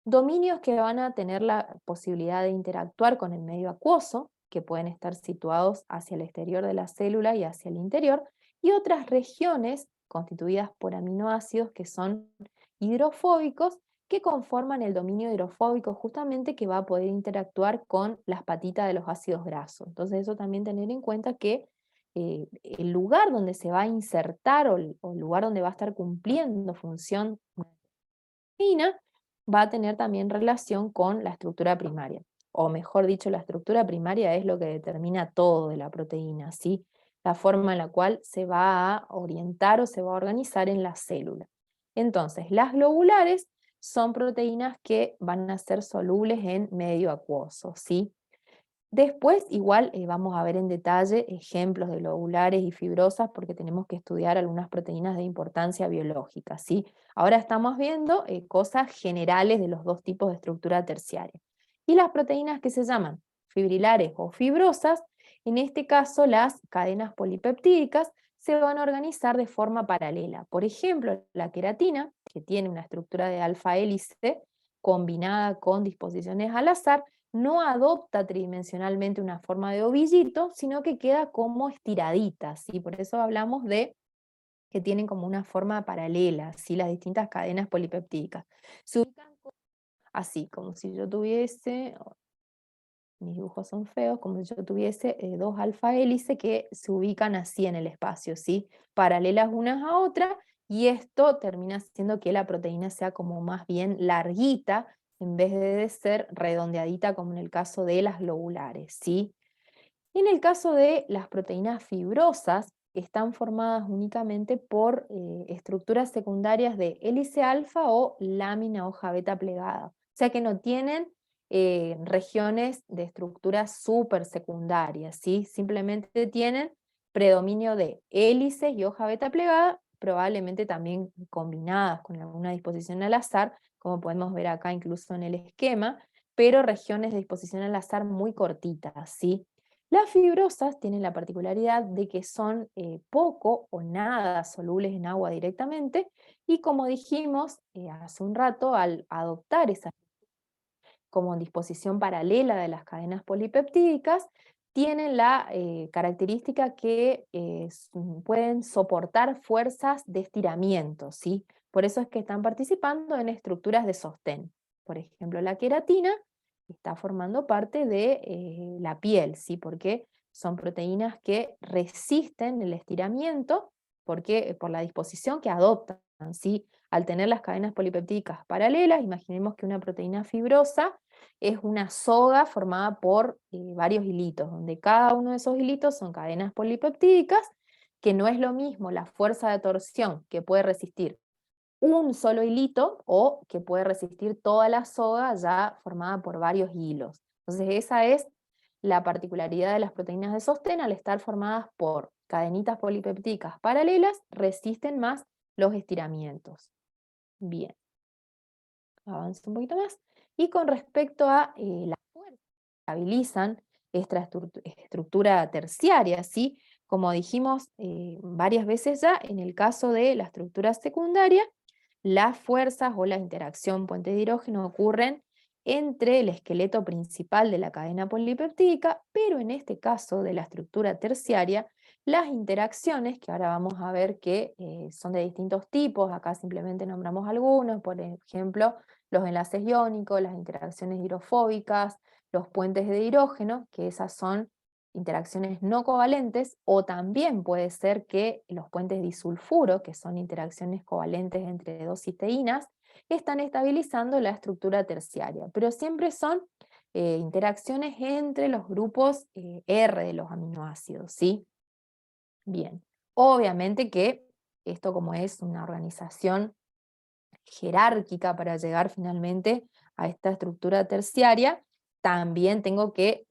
Dominios que van a tener la posibilidad de interactuar con el medio acuoso, que pueden estar situados hacia el exterior de la célula y hacia el interior, y otras regiones constituidas por aminoácidos que son hidrofóbicos, que conforman el dominio hidrofóbico justamente que va a poder interactuar con las patitas de los ácidos grasos. Entonces eso también tener en cuenta que el lugar donde se va a insertar o el lugar donde va a estar cumpliendo función una proteína va a tener también relación con la estructura primaria. O mejor dicho, la estructura primaria es lo que determina todo de la proteína, ¿sí? La forma en la cual se va a orientar o se va a organizar en la célula. Entonces, las globulares son proteínas que van a ser solubles en medio acuoso, ¿sí? Después, igual vamos a ver en detalle ejemplos de globulares y fibrosas porque tenemos que estudiar algunas proteínas de importancia biológica, ¿sí? Ahora estamos viendo cosas generales de los dos tipos de estructura terciaria. Y las proteínas que se llaman fibrilares o fibrosas, en este caso las cadenas polipeptídicas, se van a organizar de forma paralela. Por ejemplo, la queratina, que tiene una estructura de alfa hélice combinada con disposiciones al azar, no adopta tridimensionalmente una forma de ovillito, sino que queda como estiradita, ¿sí? Por eso hablamos de que tienen como una forma paralela, ¿sí? Las distintas cadenas polipeptídicas. Se ubican así, como si yo tuviese, mis dibujos son feos, como si yo tuviese dos alfa hélices que se ubican así en el espacio, ¿sí? Paralelas unas a otras, y esto termina haciendo que la proteína sea como más bien larguita, en vez de ser redondeadita como en el caso de las globulares, ¿sí? En el caso de las proteínas fibrosas, están formadas únicamente por estructuras secundarias de hélice alfa o lámina hoja beta plegada. O sea que no tienen regiones de estructuras súper secundarias, ¿sí? Simplemente tienen predominio de hélices y hoja beta plegada, probablemente también combinadas con alguna disposición al azar, como podemos ver acá incluso en el esquema, pero regiones de disposición al azar muy cortitas, ¿sí? Las fibrosas tienen la particularidad de que son poco o nada solubles en agua directamente y, como dijimos hace un rato, al adoptar esa como disposición paralela de las cadenas polipeptídicas, tienen la característica que pueden soportar fuerzas de estiramiento, ¿sí? Por eso es que están participando en estructuras de sostén. Por ejemplo, la queratina está formando parte de la piel, ¿sí? Porque son proteínas que resisten el estiramiento por la disposición que adoptan, ¿sí? Al tener las cadenas polipeptídicas paralelas, imaginemos que una proteína fibrosa es una soga formada por varios hilitos, donde cada uno de esos hilitos son cadenas polipeptídicas, que no es lo mismo la fuerza de torsión que puede resistir un solo hilito o que puede resistir toda la soga ya formada por varios hilos. Entonces esa es la particularidad de las proteínas de sostén, al estar formadas por cadenitas polipeptídicas paralelas, resisten más los estiramientos. Bien, avanzo un poquito más. Y con respecto a las fuerzas que estabilizan esta estructura terciaria, ¿sí? Como dijimos varias veces ya, en el caso de la estructura secundaria, las fuerzas o la interacción puente de hidrógeno ocurren entre el esqueleto principal de la cadena polipeptídica, pero en este caso de la estructura terciaria, las interacciones, que ahora vamos a ver que son de distintos tipos, acá simplemente nombramos algunos, por ejemplo, los enlaces iónicos, las interacciones hidrofóbicas, los puentes de hidrógeno, que esas son interacciones no covalentes, o también puede ser que los puentes disulfuro, que son interacciones covalentes entre dos cisteínas, están estabilizando la estructura terciaria, pero siempre son interacciones entre los grupos R de los aminoácidos, ¿sí? Bien, obviamente que esto, como es una organización jerárquica para llegar finalmente a esta estructura terciaria, también tengo que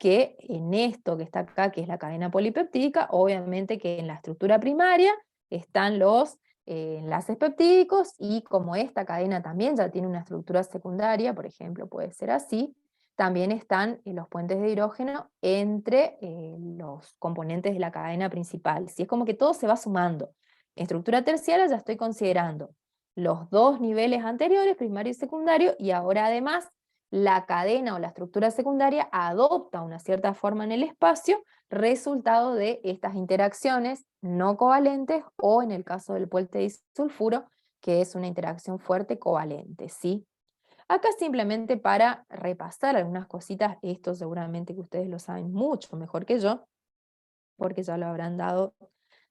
en esto que está acá, que es la cadena polipeptídica, obviamente que en la estructura primaria están los enlaces peptídicos, y como esta cadena también ya tiene una estructura secundaria, por ejemplo, puede ser así, también están los puentes de hidrógeno entre los componentes de la cadena principal. ¿Sí? Es como que todo se va sumando. En estructura terciaria ya estoy considerando los dos niveles anteriores, primario y secundario, y ahora además la cadena o la estructura secundaria adopta una cierta forma en el espacio, resultado de estas interacciones no covalentes, o en el caso del puente disulfuro, que es una interacción fuerte covalente, ¿sí? Acá simplemente para repasar algunas cositas, esto seguramente que ustedes lo saben mucho mejor que yo, porque ya lo habrán dado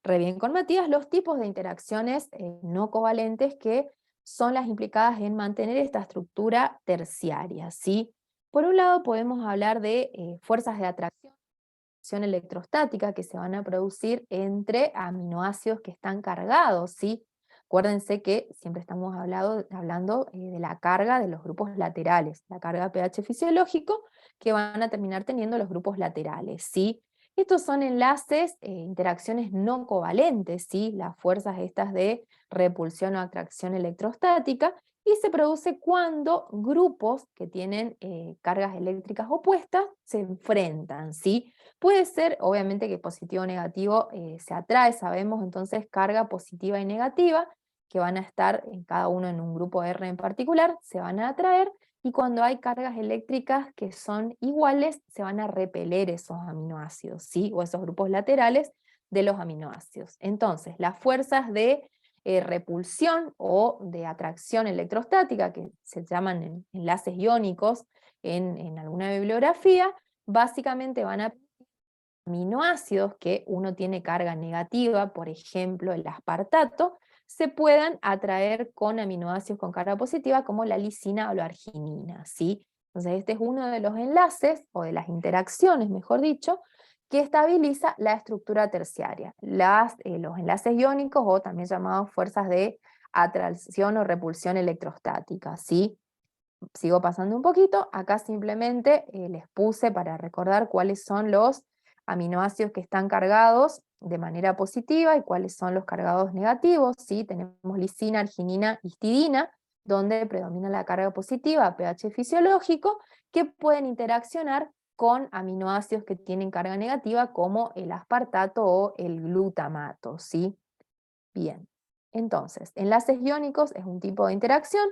re bien con Matías, los tipos de interacciones no covalentes que son las implicadas en mantener esta estructura terciaria, ¿sí? Por un lado podemos hablar de fuerzas de atracción electrostática que se van a producir entre aminoácidos que están cargados, ¿sí? Acuérdense que siempre estamos hablando de la carga de los grupos laterales, la carga pH fisiológico que van a terminar teniendo los grupos laterales, ¿sí? Estos son enlaces, interacciones no covalentes, ¿sí? Las fuerzas estas de repulsión o atracción electrostática, y se produce cuando grupos que tienen cargas eléctricas opuestas se enfrentan, ¿sí? Puede ser, obviamente, que positivo o negativo se atrae, sabemos entonces carga positiva y negativa, que van a estar en cada uno en un grupo R en particular, se van a atraer, y cuando hay cargas eléctricas que son iguales, se van a repeler esos aminoácidos, ¿sí? O esos grupos laterales de los aminoácidos. Entonces, las fuerzas de repulsión o de atracción electrostática, que se llaman enlaces iónicos en alguna bibliografía, básicamente van a aminoácidos que uno tiene carga negativa, por ejemplo el aspartato, se puedan atraer con aminoácidos con carga positiva como la lisina o la arginina, ¿sí? Entonces este es uno de los enlaces, o de las interacciones, mejor dicho, que estabiliza la estructura terciaria. Los enlaces iónicos, o también llamados fuerzas de atracción o repulsión electrostática, ¿sí? Sigo pasando un poquito, acá simplemente les puse para recordar cuáles son los aminoácidos que están cargados de manera positiva y cuáles son los cargados negativos, ¿sí? Tenemos lisina, arginina, histidina, donde predomina la carga positiva, pH fisiológico, que pueden interaccionar con aminoácidos que tienen carga negativa, como el aspartato o el glutamato, ¿sí? Bien, entonces, enlaces iónicos es un tipo de interacción.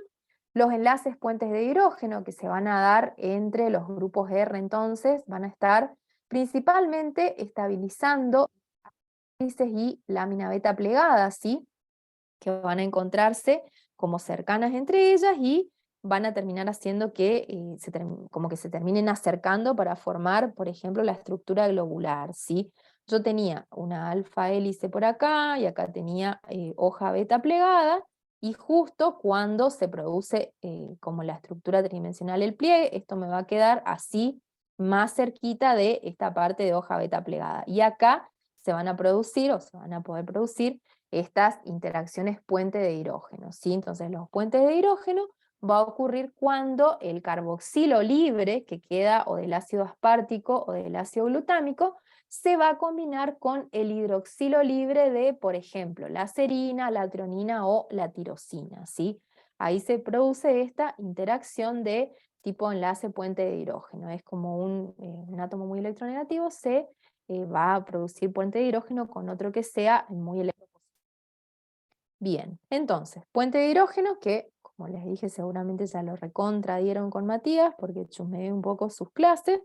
Los enlaces puentes de hidrógeno que se van a dar entre los grupos R, entonces, van a estar principalmente estabilizando hélices y lámina beta plegada, ¿sí? Que van a encontrarse como cercanas entre ellas, y van a terminar haciendo que como que se terminen acercando para formar, por ejemplo, la estructura globular, ¿sí? Yo tenía una alfa hélice por acá, y acá tenía hoja beta plegada, y justo cuando se produce como la estructura tridimensional el pliegue, esto me va a quedar así, más cerquita de esta parte de hoja beta plegada. Y acá se van a producir, o se van a poder producir, estas interacciones puente de hidrógeno, ¿sí? Entonces los puentes de hidrógeno va a ocurrir cuando el carboxilo libre, que queda o del ácido aspartico o del ácido glutámico, se va a combinar con el hidroxilo libre de, por ejemplo, la serina, la tronina o la tirosina, ¿sí? Ahí se produce esta interacción de tipo enlace puente de hidrógeno. Es como un átomo muy electronegativo se va a producir puente de hidrógeno con otro que sea muy electropositivo. Bien, entonces, puente de hidrógeno que, como les dije, seguramente ya lo recontradieron con Matías, porque chusmeé un poco sus clases,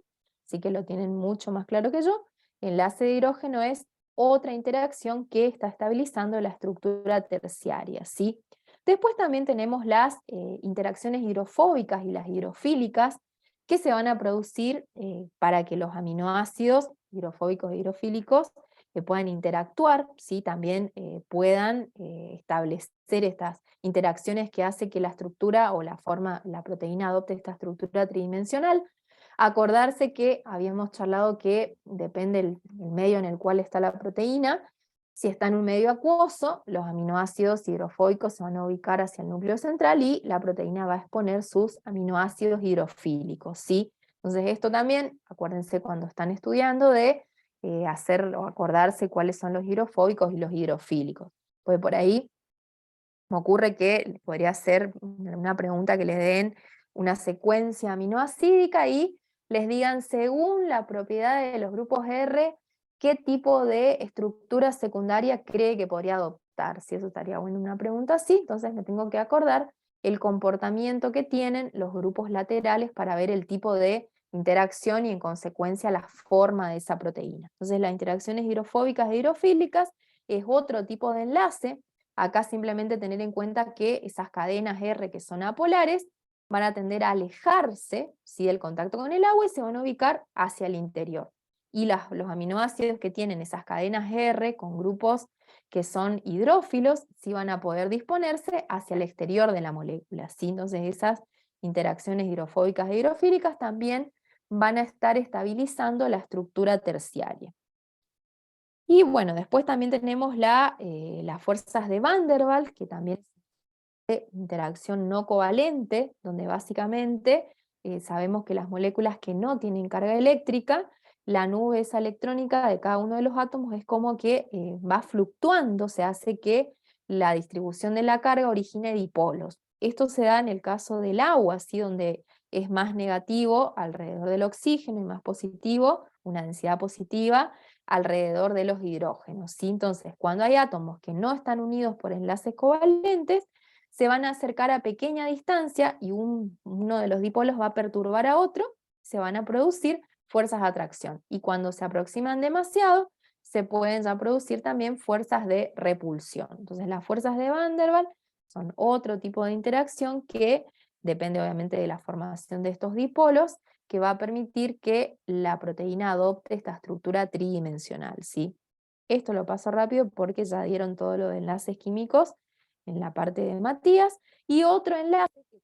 así que lo tienen mucho más claro que yo. Enlace de hidrógeno es otra interacción que está estabilizando la estructura terciaria, ¿sí? Después también tenemos las interacciones hidrofóbicas y las hidrofílicas, que se van a producir para que los aminoácidos hidrofóbicos e hidrofílicos que puedan interactuar, ¿sí? También puedan establecer estas interacciones que hace que la estructura o la forma, la proteína adopte esta estructura tridimensional. Acordarse que habíamos charlado que depende el medio en el cual está la proteína. Si está en un medio acuoso, los aminoácidos hidrofóbicos se van a ubicar hacia el núcleo central y la proteína va a exponer sus aminoácidos hidrofílicos, ¿sí? Entonces esto también, acuérdense cuando están estudiando de hacer o acordarse cuáles son los hidrofóbicos y los hidrofílicos. Pues por ahí me ocurre que podría ser una pregunta que les den una secuencia aminoácidica y les digan según la propiedad de los grupos R, qué tipo de estructura secundaria cree que podría adoptar. Si eso estaría bueno una pregunta así, entonces me tengo que acordar el comportamiento que tienen los grupos laterales para ver el tipo de interacción y en consecuencia la forma de esa proteína. Entonces las interacciones hidrofóbicas e hidrofílicas es otro tipo de enlace. Acá simplemente tener en cuenta que esas cadenas R que son apolares van a tender a alejarse, ¿sí?, del contacto con el agua y se van a ubicar hacia el interior. Y los aminoácidos que tienen esas cadenas R con grupos que son hidrófilos sí van a poder disponerse hacia el exterior de la molécula, ¿sí? Entonces esas interacciones hidrofóbicas e hidrofílicas también van a estar estabilizando la estructura terciaria. Y bueno, después también tenemos las fuerzas de Van der Waals, que también es de interacción no covalente, donde básicamente sabemos que las moléculas que no tienen carga eléctrica, la nube esa electrónica de cada uno de los átomos es como que va fluctuando, se hace que la distribución de la carga origine dipolos. Esto se da en el caso del agua, ¿sí?, donde es más negativo alrededor del oxígeno y más positivo, una densidad positiva, alrededor de los hidrógenos, ¿sí? Entonces, cuando hay átomos que no están unidos por enlaces covalentes, se van a acercar a pequeña distancia y uno de los dipolos va a perturbar a otro, se van a producir fuerzas de atracción. Y cuando se aproximan demasiado, se pueden ya producir también fuerzas de repulsión. Entonces, las fuerzas de Van der Waals son otro tipo de interacción que depende obviamente de la formación de estos dipolos, que va a permitir que la proteína adopte esta estructura tridimensional, ¿sí? Esto lo paso rápido porque ya dieron todo lo de enlaces químicos en la parte de Matías, y otro enlace que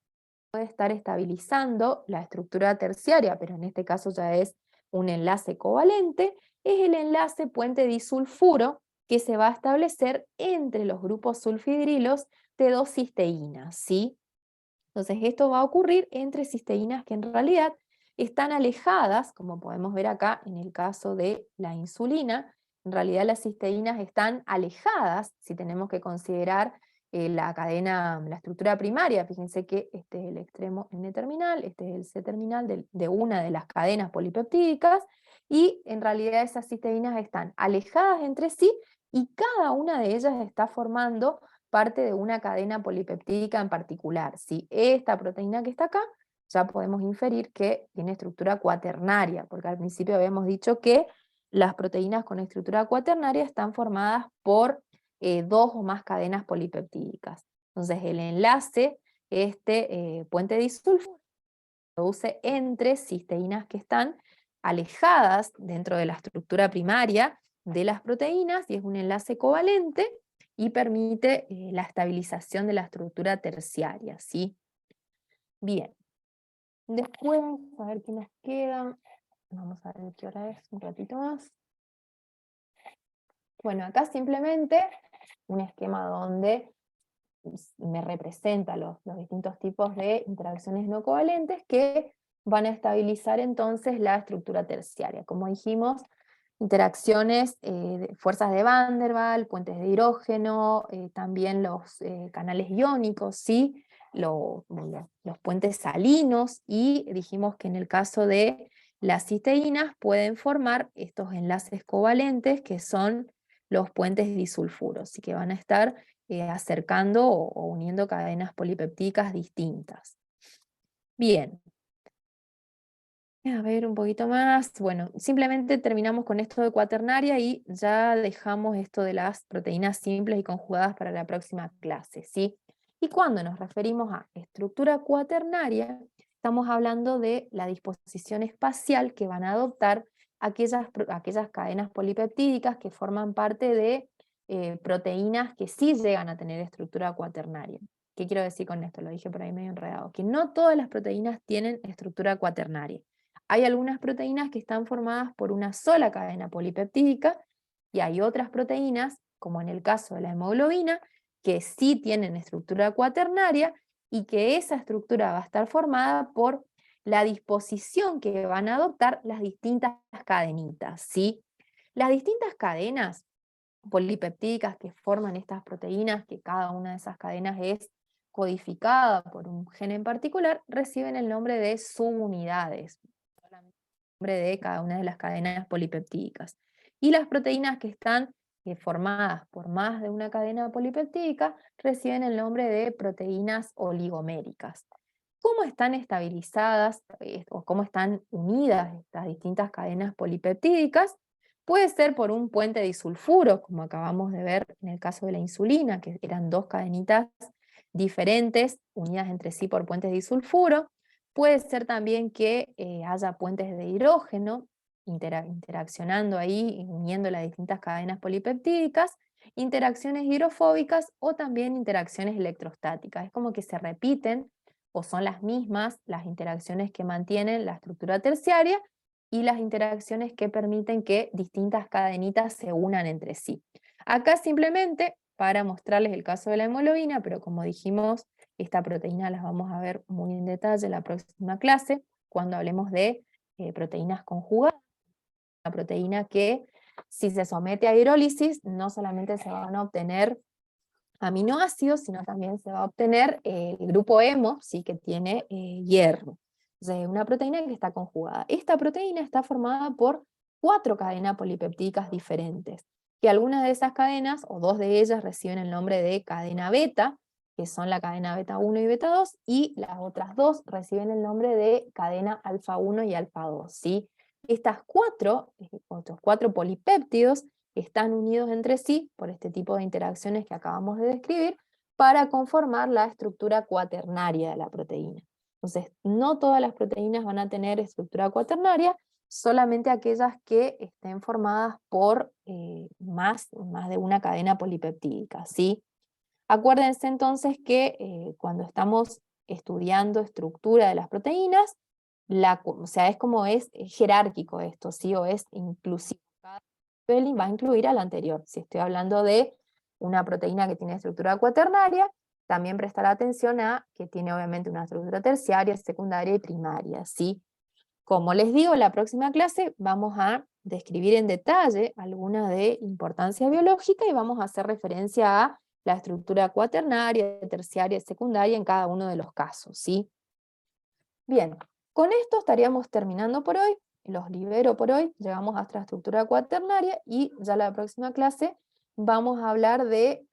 puede estar estabilizando la estructura terciaria, pero en este caso ya es un enlace covalente, es el enlace puente disulfuro que se va a establecer entre los grupos sulfidrilos de dos cisteínas, ¿sí? Entonces esto va a ocurrir entre cisteínas que en realidad están alejadas, como podemos ver acá en el caso de la insulina. En realidad las cisteínas están alejadas, si tenemos que considerar la cadena, la estructura primaria. Fíjense que este es el extremo N-terminal, este es el C-terminal de una de las cadenas polipeptídicas, y en realidad esas cisteínas están alejadas entre sí y cada una de ellas está formando parte de una cadena polipeptídica en particular, ¿sí? Esta proteína que está acá, ya podemos inferir que tiene estructura cuaternaria, porque al principio habíamos dicho que las proteínas con estructura cuaternaria están formadas por dos o más cadenas polipeptídicas. Entonces el enlace, puente disulfuro, se produce entre cisteínas que están alejadas dentro de la estructura primaria de las proteínas, y es un enlace covalente, y permite la estabilización de la estructura terciaria, ¿sí? Bien. Después, a ver qué nos queda. Vamos a ver qué hora es, un ratito más. Bueno, acá simplemente un esquema donde me representa los distintos tipos de interacciones no covalentes que van a estabilizar entonces la estructura terciaria. Como dijimos, interacciones, fuerzas de Van der Waals, puentes de hidrógeno, también los canales iónicos, ¿sí? Los puentes salinos, y dijimos que en el caso de las cisteínas pueden formar estos enlaces covalentes que son los puentes disulfuros, y que van a estar acercando o uniendo cadenas polipeptídicas distintas. Bien. A ver un poquito más. Bueno, simplemente terminamos con esto de cuaternaria y ya dejamos esto de las proteínas simples y conjugadas para la próxima clase, ¿sí? Y cuando nos referimos a estructura cuaternaria, estamos hablando de la disposición espacial que van a adoptar aquellas cadenas polipeptídicas que forman parte de proteínas que sí llegan a tener estructura cuaternaria. ¿Qué quiero decir con esto? Lo dije por ahí medio enredado. Que no todas las proteínas tienen estructura cuaternaria. Hay algunas proteínas que están formadas por una sola cadena polipeptídica, y hay otras proteínas, como en el caso de la hemoglobina, que sí tienen estructura cuaternaria, y que esa estructura va a estar formada por la disposición que van a adoptar las distintas cadenitas, ¿sí? Las distintas cadenas polipeptídicas que forman estas proteínas, que cada una de esas cadenas es codificada por un gen en particular, reciben el nombre de subunidades, de cada una de las cadenas polipeptídicas. Y las proteínas que están formadas por más de una cadena polipeptídica reciben el nombre de proteínas oligoméricas. ¿Cómo están estabilizadas o cómo están unidas estas distintas cadenas polipeptídicas? Puede ser por un puente disulfuro, como acabamos de ver en el caso de la insulina, que eran dos cadenitas diferentes unidas entre sí por puentes disulfuro. Puede ser también que haya puentes de hidrógeno interaccionando ahí, uniendo las distintas cadenas polipeptídicas, interacciones hidrofóbicas o también interacciones electrostáticas. Es como que se repiten o son las mismas las interacciones que mantienen la estructura terciaria y las interacciones que permiten que distintas cadenitas se unan entre sí. Acá simplemente para mostrarles el caso de la hemoglobina, pero como dijimos, esta proteína las vamos a ver muy en detalle en la próxima clase, cuando hablemos de proteínas conjugadas. Una proteína que, si se somete a hidrólisis, no solamente se van a obtener aminoácidos, sino también se va a obtener el grupo hemo, ¿sí? Que tiene hierro. Entonces, una proteína que está conjugada. Esta proteína está formada por 4 cadenas polipeptídicas diferentes, que algunas de esas cadenas, o 2 de ellas, reciben el nombre de cadena beta, que son la cadena beta 1 y beta 2, y las otras 2 reciben el nombre de cadena alfa 1 y alfa 2, ¿sí? Estas otros 4 polipéptidos están unidos entre sí por este tipo de interacciones que acabamos de describir para conformar la estructura cuaternaria de la proteína. Entonces, no todas las proteínas van a tener estructura cuaternaria, solamente aquellas que estén formadas por más de una cadena polipeptídica, ¿sí? Acuérdense entonces que cuando estamos estudiando estructura de las proteínas, o sea, es jerárquico esto, ¿sí? O es inclusivo. Cada nivel va a incluir al anterior. Si estoy hablando de una proteína que tiene estructura cuaternaria, también prestar atención a que tiene obviamente una estructura terciaria, secundaria y primaria, ¿sí? Como les digo, en la próxima clase vamos a describir en detalle alguna de importancia biológica y vamos a hacer referencia a la estructura cuaternaria, terciaria y secundaria en cada uno de los casos, ¿sí? Bien, con esto estaríamos terminando por hoy, los libero por hoy, llegamos hasta la estructura cuaternaria y ya la próxima clase vamos a hablar de